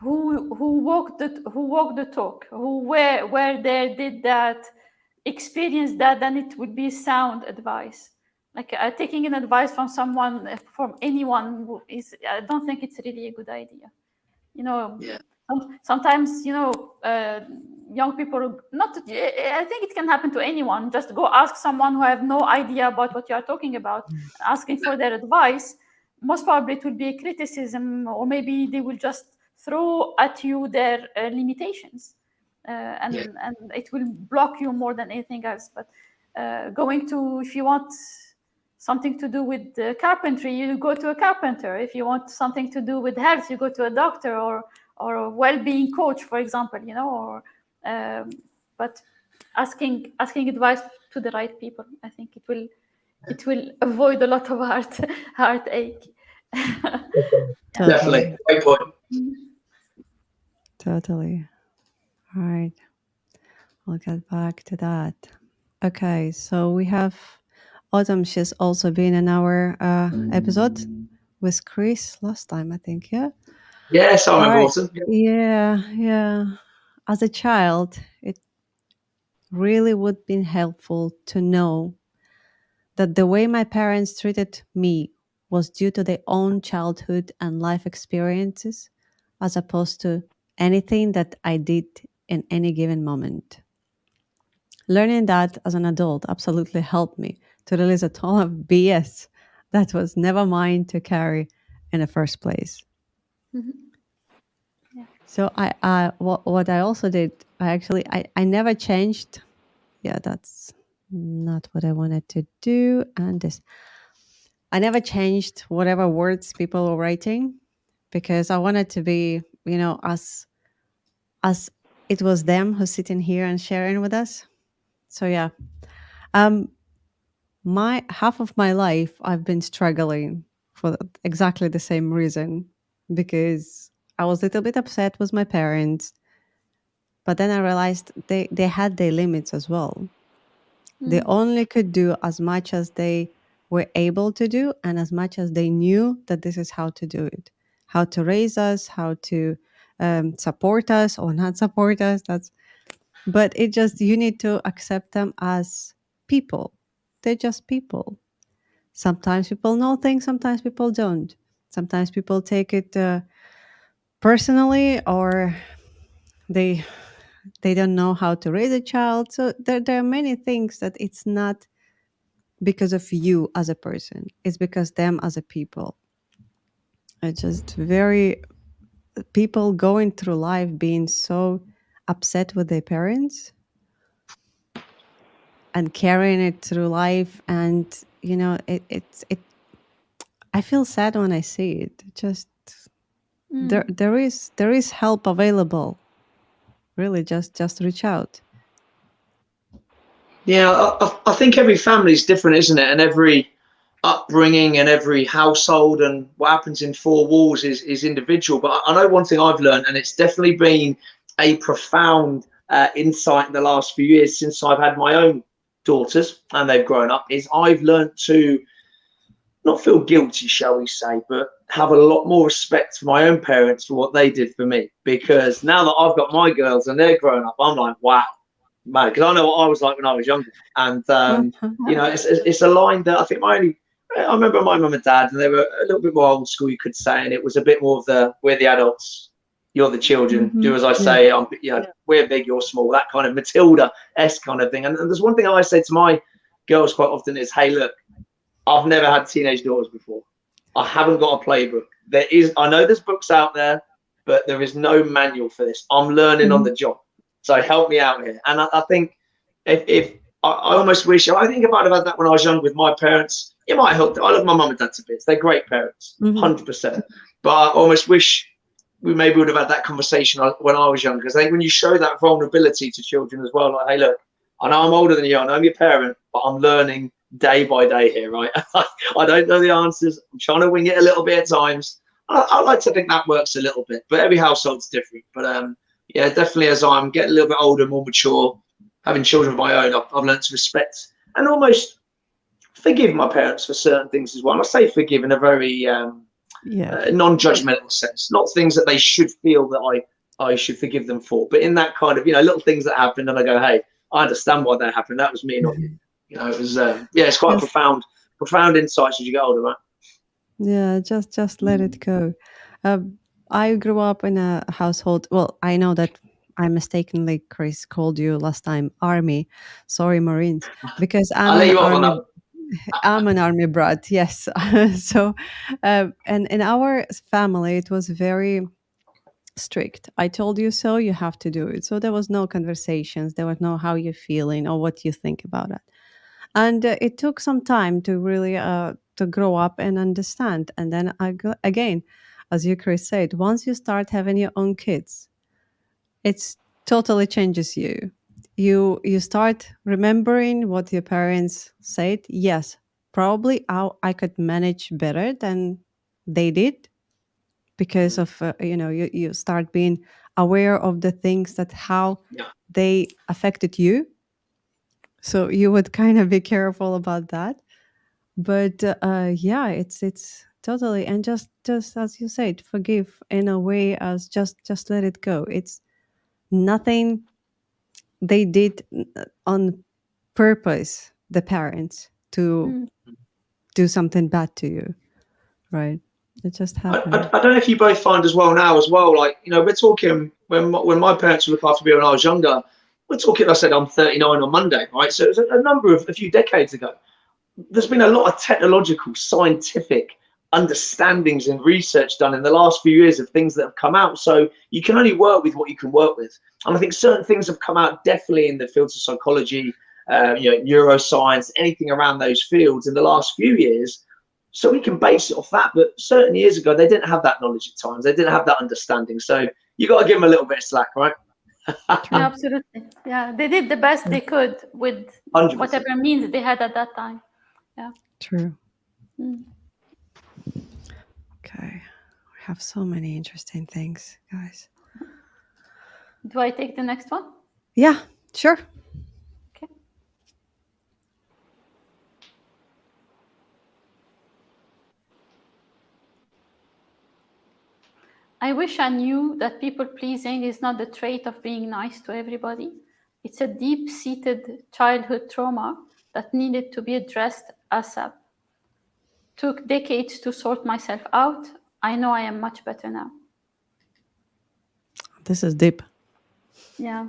who walked the talk, who were there, did that, experienced that, then it would be sound advice. Like taking an advice from anyone I don't think it's really a good idea. Sometimes young people I think it can happen to anyone. Just go ask someone who have no idea about what you are talking about, asking for their advice. Most probably it will be a criticism, or maybe they will just throw at you their limitations, and it will block you more than anything else. But if you want something to do with carpentry, you go to a carpenter. If you want something to do with health, you go to a doctor or a well-being coach, for example. But asking advice to the right people, I think it will avoid a lot of heartache. Definitely, great point. Totally. All right. I'll get back to that. Okay. So we have Autumn. She's also been in our episode with Chris last time, I think. Yeah. Yes, I All remember right. Autumn. Yeah. Yeah. As a child, it really would be helpful to know that the way my parents treated me was due to their own childhood and life experiences, as opposed to anything that I did in any given moment. Learning that as an adult absolutely helped me to release a ton of BS that was never mine to carry in the first place. Yeah. So what I also did, I never changed. Yeah, that's not what I wanted to do. And this, I never changed whatever words people were writing because I wanted to be, as it was them who's sitting here and sharing with us. So yeah, um, my half of my life I've been struggling for exactly the same reason because I was a little bit upset with my parents, but then I realized they had their limits as well. They only could do as much as they were able to do and as much as they knew that this is how to do it, how to raise us, how to support us or not support us. But it just, you need to accept them as people. They're just people. Sometimes people know things, sometimes people don't. Sometimes people take it personally, or they they don't know how to raise a child. So there are many things that it's not because of you as a person, it's because them as a people. It's just very, people going through life being so upset with their parents and carrying it through life, and it I feel sad when I see it. Just there is help available. Really, just reach out. Yeah, I think every family is different, isn't it? And every upbringing and every household and what happens in four walls is individual. But I know one thing I've learned, and it's definitely been a profound insight in the last few years since I've had my own daughters and they've grown up, is I've learned to not feel guilty, shall we say, but have a lot more respect for my own parents for what they did for me. Because now that I've got my girls and they're grown up, I'm like, wow, man, because I know what I was like when I was younger. And, it's a line that I think I remember my mum and dad, and they were a little bit more old school, you could say, and it was a bit more of we're the adults, you're the children, do as I say, we're big, you're small, that kind of Matilda-esque kind of thing. And there's one thing I say to my girls quite often is, hey, look, I've never had teenage daughters before. I haven't got a playbook. I know there's books out there, but there is no manual for this. I'm learning on the job. So help me out here. And I think if I almost wish, I think if I'd have had that when I was young with my parents, it might help. I love my mum and dad to bits. They're great parents, 100%. But I almost wish we maybe would have had that conversation when I was young. Because I think when you show that vulnerability to children as well, like, hey, look, I know I'm older than you. I know I'm your parent, but I'm learning day by day here, right? I don't know the answers. I'm trying to wing it a little bit at times. I like to think that works a little bit, but every household's different. But yeah, definitely as I'm getting a little bit older, more mature, having children of my own, I've learned to respect and almost forgive my parents for certain things as well. And I say forgive in a very non-judgmental sense, not things that they should feel that I should forgive them for, but in that kind of, little things that happened, and I go, hey, I understand why that happened. That was me, not you. It was it's quite profound insights as you get older, right? Yeah, just let it go. I grew up in a household. Well, I know that I mistakenly, Chris, called you last time Army. Sorry, Marines, because I'll let you off on that one. I'm an Army brat. Yes. So, and in our family, it was very strict. I told you so. You have to do it. So there was no conversations. There was no how you're feeling or what you think about it. And it took some time to really to grow up and understand. And then again, as you, Chris, said, once you start having your own kids, it's totally changes you. You start remembering what your parents said. Yes, probably I could manage better than they did, because of you start being aware of the things that how they affected you. So you would kind of be careful about that. But yeah, it's totally, and just as you said, forgive in a way as just let it go. It's nothing they did on purpose, the parents, to do something bad to you, right? It just happened. I don't know if you both find as well now as well, like, we're talking when my parents would look after me when I was younger, we're talking, I said I'm 39 on Monday, right? So it was a few decades ago. There's been a lot of technological, scientific understandings and research done in the last few years of things that have come out. So you can only work with what you can work with. And I think certain things have come out definitely in the fields of psychology, neuroscience, anything around those fields in the last few years. So we can base it off that. But certain years ago, they didn't have that knowledge at times. They didn't have that understanding. So you got to give them a little bit of slack, right? Absolutely. Yeah, they did the best they could with 100%. whatever means they had at that time. Yeah. True. Okay. We have so many interesting things, guys. Do I take the next one? Yeah, sure. Okay. I wish I knew that people-pleasing is not the trait of being nice to everybody. It's a deep-seated childhood trauma that needed to be addressed ASAP. Took decades to sort myself out. I know I am much better now. This is deep. Yeah.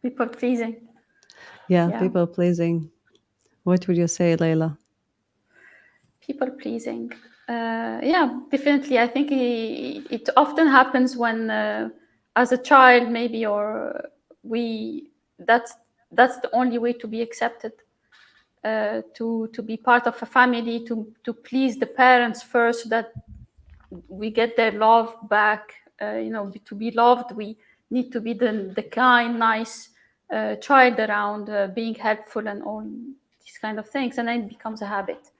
People-pleasing. Yeah, people-pleasing. What would you say, Leyla? People-pleasing. Yeah, definitely. I think it often happens when, as a child, maybe, or that's the only way to be accepted, to be part of a family, to please the parents first, so that we get their love back. To be loved, we need to be the kind, nice child around, being helpful and all these kind of things, and then it becomes a habit.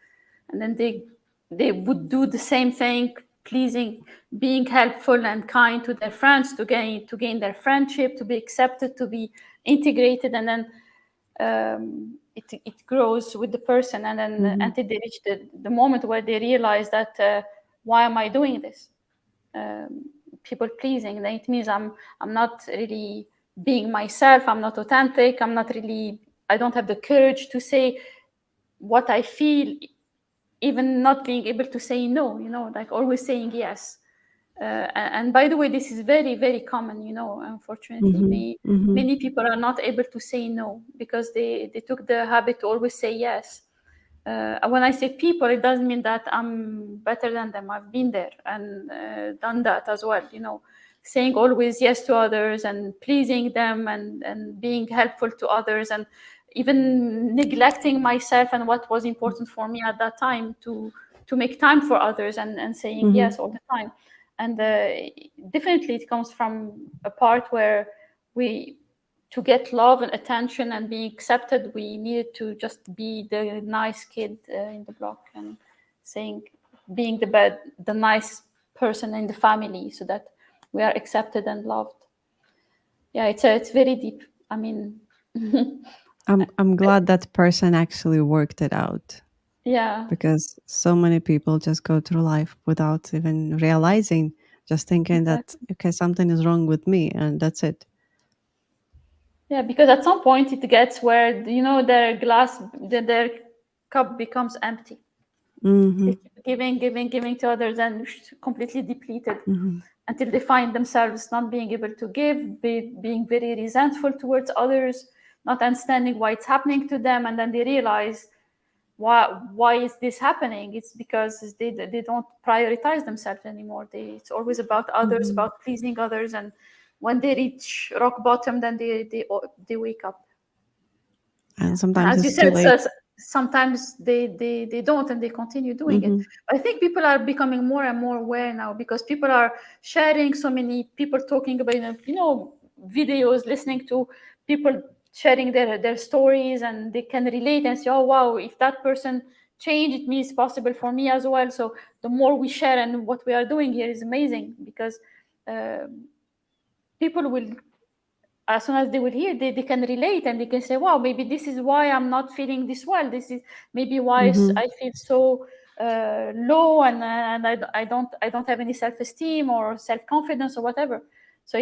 And then they would do the same thing, pleasing, being helpful and kind to their friends, to gain their friendship, to be accepted, to be integrated, and then it grows with the person, and then until they reach the moment where they realize that why am I doing this? People pleasing. Then it means I'm not really being myself. I'm not authentic. I don't have the courage to say what I feel, even not being able to say no, like always saying yes. And by the way, this is very, very common, unfortunately. Many people are not able to say no because they took the habit to always say yes. When I say people, it doesn't mean that I'm better than them. I've been there and done that as well, saying always yes to others and pleasing them and being helpful to others, and even neglecting myself and what was important for me at that time to make time for others and saying yes all the time. And definitely it comes from a part where to get love and attention and being accepted, we needed to just be the nice kid in the block and being the nice person in the family, so that we are accepted and loved. Yeah, it's very deep. I mean, I'm glad that person actually worked it out. Yeah. Because so many people just go through life without even realizing, just thinking that, okay, something is wrong with me, and that's it. Yeah, because at some point it gets where, their cup becomes empty. They keep giving to others and completely depleted until they find themselves not being able to give, being very resentful towards others, not understanding why it's happening to them, and then they realize, why is this happening? It's because they don't prioritize themselves anymore. It's always about others, about pleasing others, and when they reach rock bottom, then they wake up. And sometimes, as you it's too said, late. sometimes they don't, and they continue doing it. I think people are becoming more and more aware now, because people are sharing, so many people talking about videos, listening to people sharing their stories, and they can relate and say, oh wow, if that person change, it means possible for me as well. So the more we share, and what we are doing here is amazing, because people will, as soon as they will hear, they can relate, and they can say, wow, maybe this is why I'm not feeling this well. This is maybe why I feel so low, and I don't have any self-esteem or self-confidence or whatever. So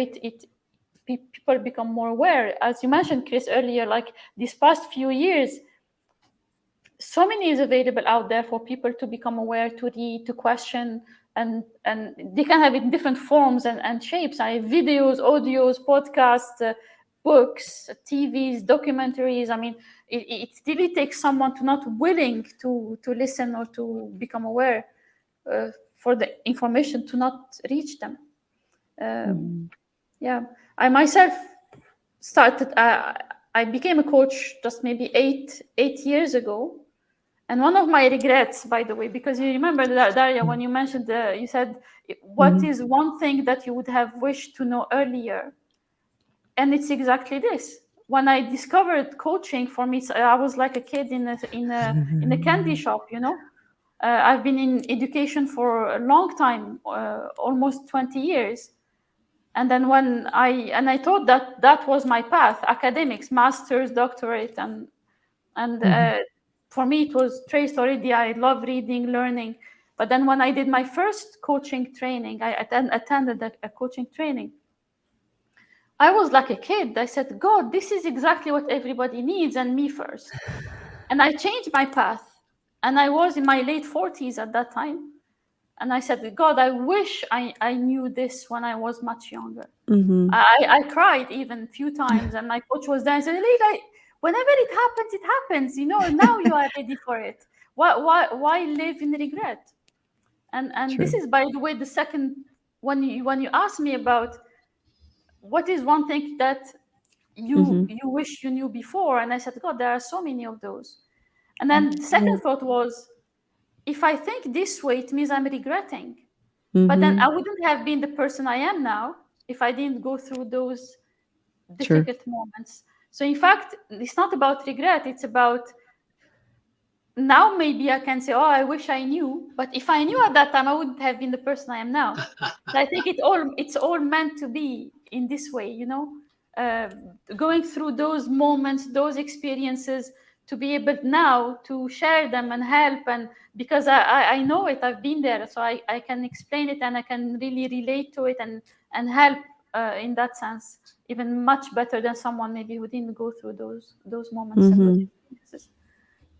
people become more aware. As you mentioned, Chris, earlier, like these past few years, so many is available out there for people to become aware, to read, to question, and they can have it in different forms and shapes. I have videos, audios, podcasts, books, TVs, documentaries. I mean, it really takes someone to not willing to listen or to become aware for the information to not reach them. Yeah, I myself started. I became a coach just maybe eight years ago. And one of my regrets, by the way, because you remember, Daria, when you mentioned, you said, what is one thing that you would have wished to know earlier? And it's exactly this. When I discovered coaching, for me, I was like a kid in a candy shop, you know. I've been in education for a long time, almost 20 years. And then when I thought that was my path, academics, master's, doctorate, and for me, it was traced already. I love reading, learning. But then when I did my first coaching training, I attended a coaching training. I was like a kid. I said, God, this is exactly what everybody needs, and me first. And I changed my path. And I was in my late 40s at that time. And I said, God, I wish I knew this when I was much younger. I cried even a few times. And my coach was there and said, Leyla, whenever it happens, you know, now you are ready for it. Why live in regret? And this is, by the way, the second, when you ask me about what is one thing that you wish you knew before, and I said, God, there are so many of those. And then the second thought was, if I think this way, it means I'm regretting. But then I wouldn't have been the person I am now if I didn't go through those difficult moments. So in fact, it's not about regret. It's about, now maybe I can say, oh, I wish I knew. But if I knew at that time, I wouldn't have been the person I am now. So I think it's all meant to be in this way, you know, going through those moments, those experiences, to be able now to share them and help. And because I know it, I've been there, so I can explain it, and I can really relate to it and help in that sense, even much better than someone maybe who didn't go through those moments and those experiences.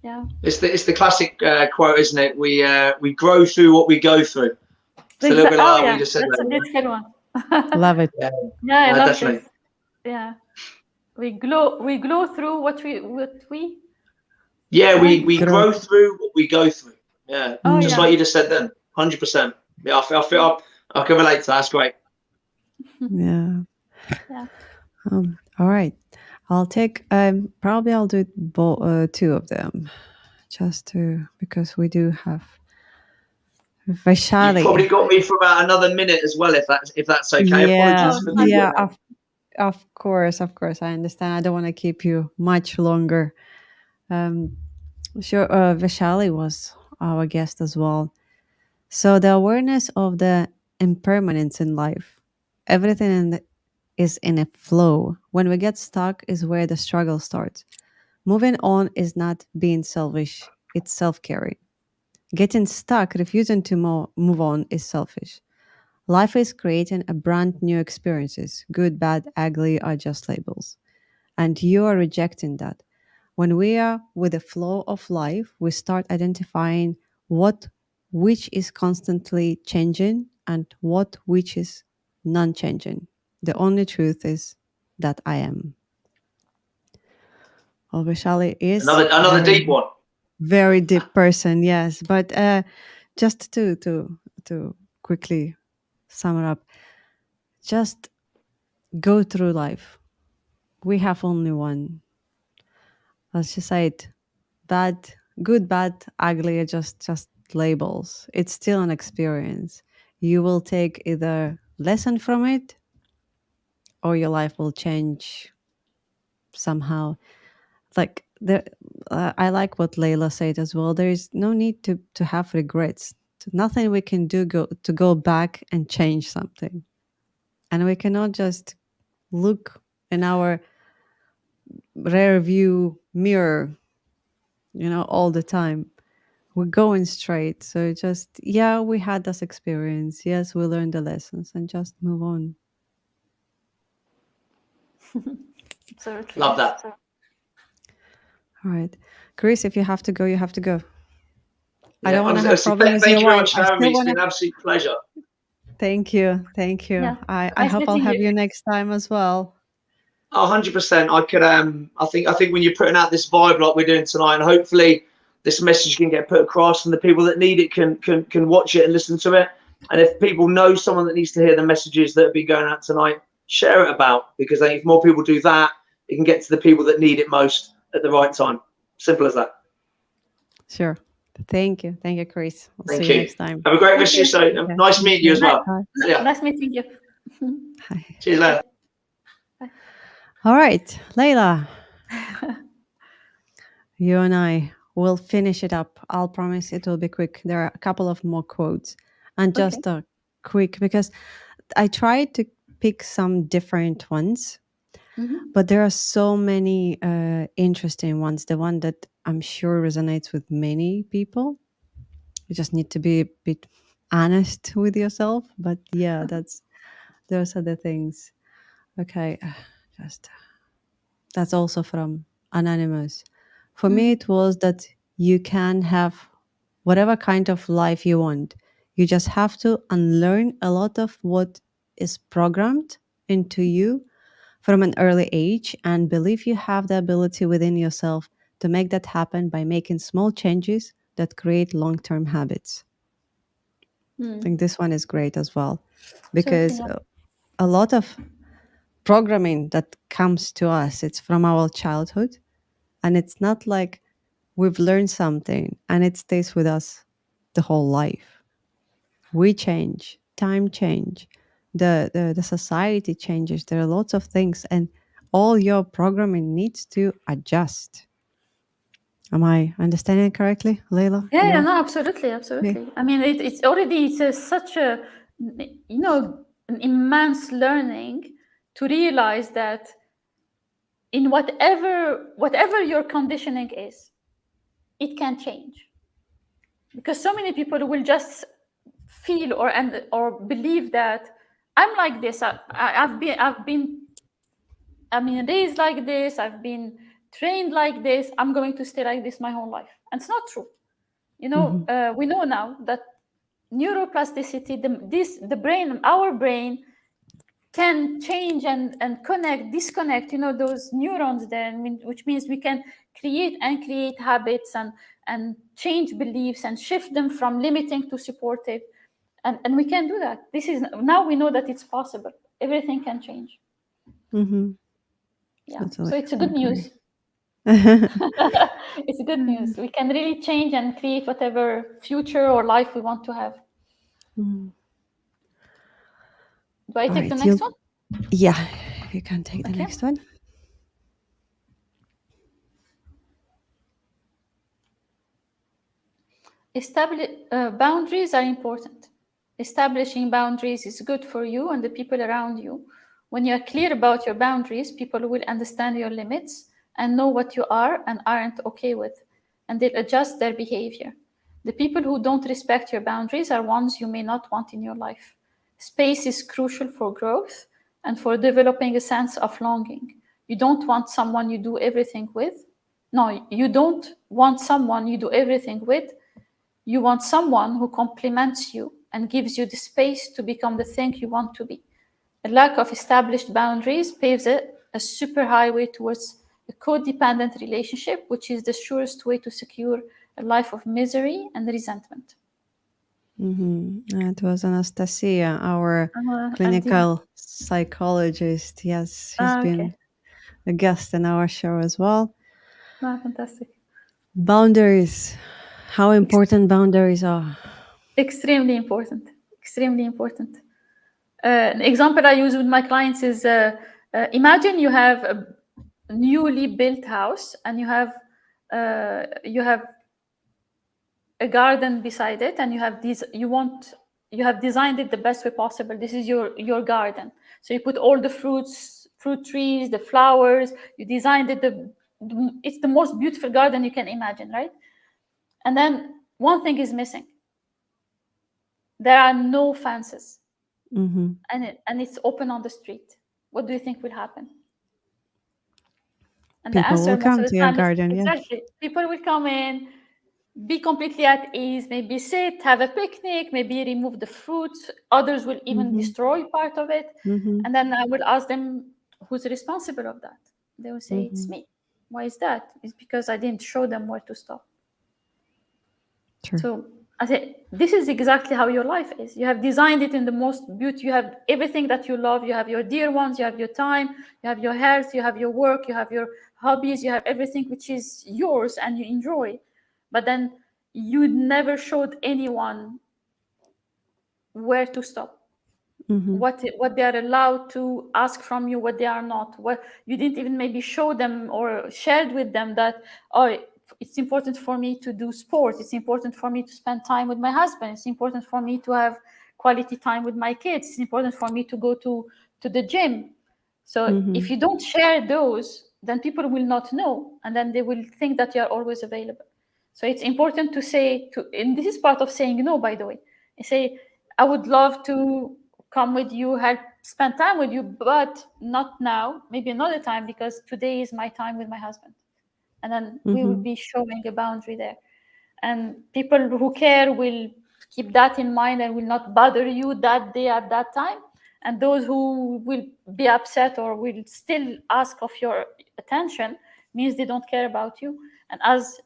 Yeah, it's the classic quote, isn't it? We grow through what we go through. It's a little bit like what you just said. That's a beautiful one. Love it. Yeah, I love definitely. this. Yeah, we glow through what we. Yeah, we grow through what we go through. Yeah, just like you just said then. 100%. Yeah, I feel I can relate to that. That's great. Yeah. All right. I'll take probably I'll do two of them, just because we do have Vaishali. You probably got me for about another minute as well, if that's okay. Apologies for the of course. I understand. I don't want to keep you much longer. Sure. Vaishali was our guest as well. So the awareness of the impermanence in life, everything is in a flow. When we get stuck is where the struggle starts. Moving on is not being selfish, it's self-caring. Getting stuck, refusing to move on is selfish. Life is creating a brand new experiences. Good, bad, ugly are just labels. And you are rejecting that. When we are with the flow of life, we start identifying which is constantly changing and which is non-changing. The only truth is that I am. Oh, Vaishali is another deep one. Very deep person, yes. But just to quickly sum it up, just go through life. We have only one. Let's just say it. Bad, good, bad, ugly are just labels. It's still an experience. You will take either lesson from it or your life will change somehow. Like there, I like what Leyla said as well. There is no need to have regrets. Nothing we can do to go back and change something, and we cannot just look in our rear view mirror, all the time. We're going straight. So just, yeah, we had this experience. Yes, we learned the lessons and just move on. Absolutely. Love that. All right. Chris, if you have to go, you have to go. I Yeah, don't want to have honestly, problems with thank your you very wife. much for I having me. still It's want been to. an absolute pleasure. Thank you. Thank you. Yeah. I Nice hope I'll meeting have you. you next time as well. 100%. I could. I think when you're putting out this vibe like we're doing tonight, and hopefully this message can get put across, and the people that need it can watch it and listen to it. And if people know someone that needs to hear the messages that have been going out tonight, share it about, because I think if more people do that, it can get to the people that need it most at the right time. Simple as that. Sure. Thank you. Thank you, Chris. I'll Thank see you. you next time. Have a great Thank rest of your you. show. Okay. Nice Thank meeting you as well. Bye. Yeah. Nice meeting you. Hi. Cheers later. All right, Leyla, you and I will finish it up. I'll promise it will be quick. There are a couple of more quotes and just a quick, because I tried to pick some different ones, but there are so many interesting ones. The one that I'm sure resonates with many people. You just need to be a bit honest with yourself. But yeah, those are the things. Okay, that's also from Anonymous. For me, it was that you can have whatever kind of life you want. You just have to unlearn a lot of what is programmed into you from an early age and believe you have the ability within yourself to make that happen by making small changes that create long-term habits. I think this one is great as well, because a lot of programming that comes to us, it's from our childhood, and it's not like we've learned something and it stays with us the whole life. We change, time change, the society changes. There are lots of things, and all your programming needs to adjust. Am I understanding it correctly, Leyla? Yeah, no, absolutely. I mean, it's such a, an immense learning to realize that in whatever your conditioning is, it can change. Because so many people will just feel or believe that I'm like this. I've been raised like this. I've been trained like this. I'm going to stay like this my whole life. And it's not true. We know now that neuroplasticity, the brain, our brain, can change and disconnect, those neurons there, which means we can create habits and change beliefs and shift them from limiting to supportive. And we can do that. Now we know that it's possible. Everything can change. Yeah. Totally. So it's a good news. It's good news. We can really change and create whatever future or life we want to have. Do I take the next one? Yeah, you can take the next one. Boundaries are important. Establishing boundaries is good for you and the people around you. When you are clear about your boundaries, people will understand your limits and know what you are and aren't okay with, and they'll adjust their behavior. The people who don't respect your boundaries are ones you may not want in your life. Space is crucial for growth and for developing a sense of longing. You don't want someone you do everything with. No, you don't want someone you do everything with. You want someone who compliments you and gives you the space to become the thing you want to be. A lack of established boundaries paves a superhighway towards a codependent relationship, which is the surest way to secure a life of misery and resentment. It was Anastasia, our clinical psychologist. Yes, she's been a guest in our show as well. Fantastic. Boundaries. How important boundaries are. Extremely important. Extremely important. An example I use with my clients is imagine you have a newly built house and you have you have a garden beside it, and you have designed it the best way possible. This is your garden. So you put all the fruit trees, the flowers. You designed it. It's the most beautiful garden you can imagine, right? And then one thing is missing. There are no fences, Mm-hmm. and it's open on the street. What do you think will happen? And the People answer will most come of the to your time is garden. Yes. exactly. People will come in, be completely at ease, maybe sit, have a picnic, maybe remove the fruits. Others will even Mm-hmm. destroy part of it. Mm-hmm. And then I will ask them, who's responsible of that? They will say, it's Mm-hmm. me. Why is that? It's because I didn't show them where to stop. True. So I say, this is exactly how your life is. You have designed it in the most beauty. You have everything that you love. You have your dear ones. You have your time. You have your health. You have your work. You have your hobbies. You have everything which is yours and you enjoy. But then you never showed anyone where to stop. Mm-hmm. What they are allowed to ask from you, what they are not. What you didn't even maybe show them or shared with them that, oh, it's important for me to do sport. It's important for me to spend time with my husband. It's important for me to have quality time with my kids. It's important for me to go to the gym. So Mm-hmm. if you don't share those, then people will not know, and then they will think that you are always available. So it's important to say, and this is part of saying no, by the way. I say, I would love to come with you, help spend time with you, but not now, maybe another time, because today is my time with my husband. And then we will Mm-hmm. be showing a boundary there. And people who care will keep that in mind and will not bother you that day at that time. And those who will be upset or will still ask of your attention means they don't care about you. And as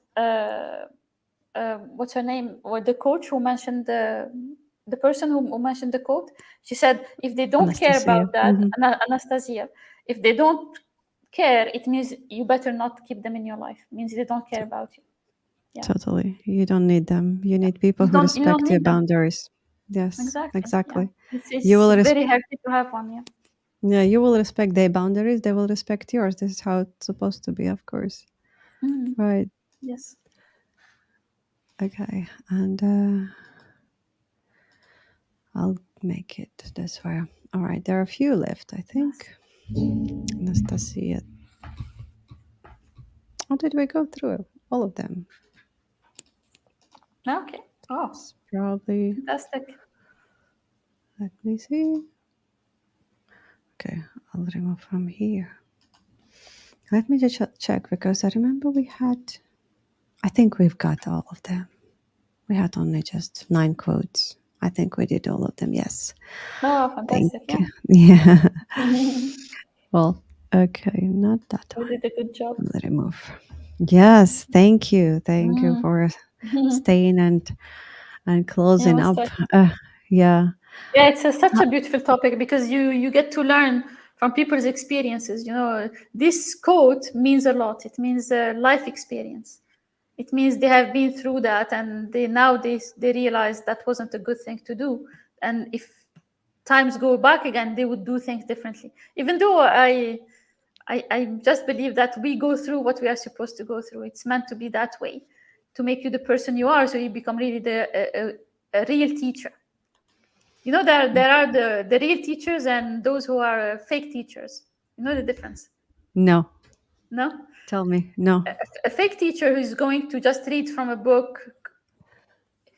what's her name, or the coach who mentioned the person who mentioned the quote, she said, if they don't care Anastasia. about that, Mm-hmm. Anastasia, if they don't care, it means you better not keep them in your life. It means they don't care about you. Yeah. Totally. You don't need them. You need people who You don't respect your need them. boundaries. Yes, Exactly. exactly. Yeah. You It's will very healthy to have one. Yeah. yeah, you will respect their boundaries. They will respect yours. This is how it's supposed to be, of course. Mhm. Right. Yes. Okay. And I'll make it this way. All right. There are a few left, I think. Anastasia. How did we go through all of them? Okay. Oh, It's probably. fantastic. Let me see. Okay, I'll remove from here. Let me just check because I remember we had. I think we've got all of them. We had only just 9 quotes. I think we did all of them. Yes. Oh, Thank fantastic. you. Yeah. Yeah. Well, okay, not that You one. did a good job. Let me remove. Yes, thank you. Thank you for staying and Yeah, closing most up. welcome. Yeah. Yeah, it's such a beautiful topic because you get to learn from people's experiences. You know, this quote means a lot. It means life experience. It means they have been through that, and they realize that wasn't a good thing to do. And if times go back again, they would do things differently. Even though I just believe that we go through what we are supposed to go through. It's meant to be that way, to make you the person you are, so you become really a real teacher. You know, there are the real teachers and those who are fake teachers. You know the difference? No. No? Tell me. No. A fake teacher who's going to just read from a book,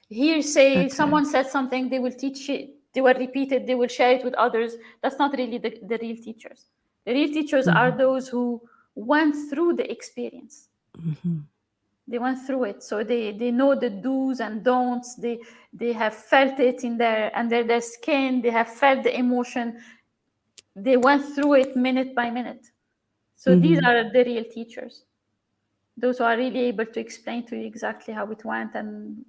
here say Okay. someone said something, they will teach it, they will repeat it, they will share it with others. That's not really the real teachers. The real teachers are those who went through the experience. Mm-hmm. They went through it, so they know the do's and don'ts. They have felt it in under their skin. They have felt the emotion. They went through it minute by minute. So these Mm-hmm. are the real teachers. Those who are really able to explain to you exactly how it went and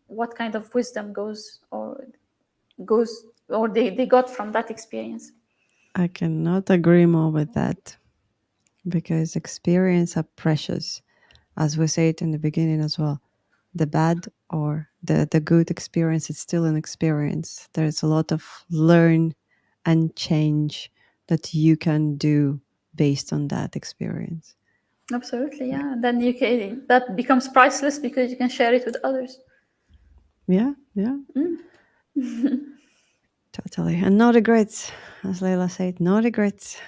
what kind of wisdom they got from that experience. I cannot agree more with that because experience are precious. As we said in the beginning as well, the bad or the good experience is still an experience. There's a lot of learn and change that you can do based on that experience. Absolutely, yeah. Then you can, that becomes priceless because you can share it with others. Yeah, yeah, Mm. totally. And no regrets, as Leila said, no regrets.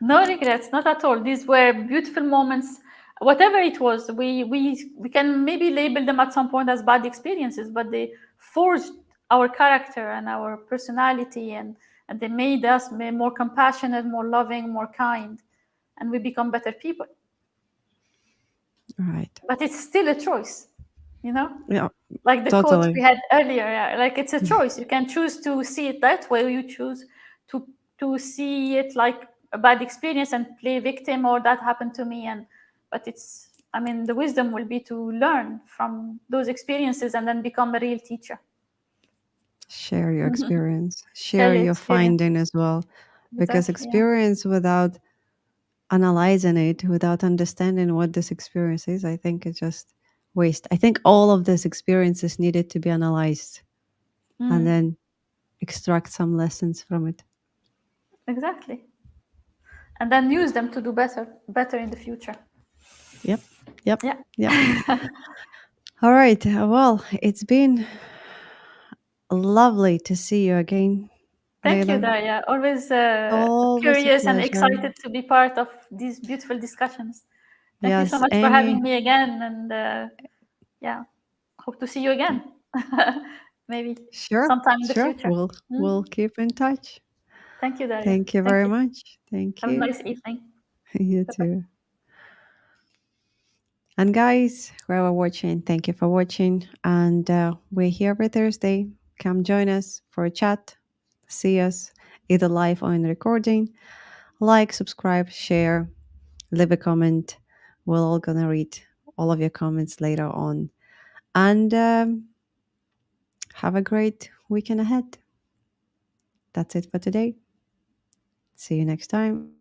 No regrets, not at all. These were beautiful moments. Whatever it was, we can maybe label them at some point as bad experiences, but they forged our character and our personality, and they made us more compassionate, more loving, more kind, and we become better people. Right. But it's still a choice, you know? Yeah, Like the quote we totally. had earlier, yeah, like it's a choice. You can choose to see it that way, or you choose to see it like a bad experience and play victim, or that happened to me. And but it's, I mean, the wisdom will be to learn from those experiences and then become a real teacher. Share your experience, Share share your your experience. finding as well. Because Exactly, yeah. experience without analyzing it, without understanding what this experience is, I think it's just waste. I think all of these experiences needed to be analyzed and Mm, then extract some lessons from it. exactly. And then use them to do better in the future. Yep. Yep. Yeah. Yep. All right. Well, it's been lovely to see you again, Thank you, Leila. Daria. Always Always a curious and pleasure. excited to be part of these beautiful discussions. Thank you so Yes. much for having Any. me again. And yeah, hope to see you again. Maybe Sure. sometime in the Sure. future. We'll Mm. keep in touch. Thank you, Daria. Thank you Thank very you. much. Thank Have a you. nice evening. You Bye bye. too. And guys, whoever watching, thank you for watching. And we're here every Thursday. Come join us for a chat. See us either live or in recording. Like, subscribe, share, leave a comment. We're all gonna read all of your comments later on. And have a great weekend ahead. That's it for today. See you next time.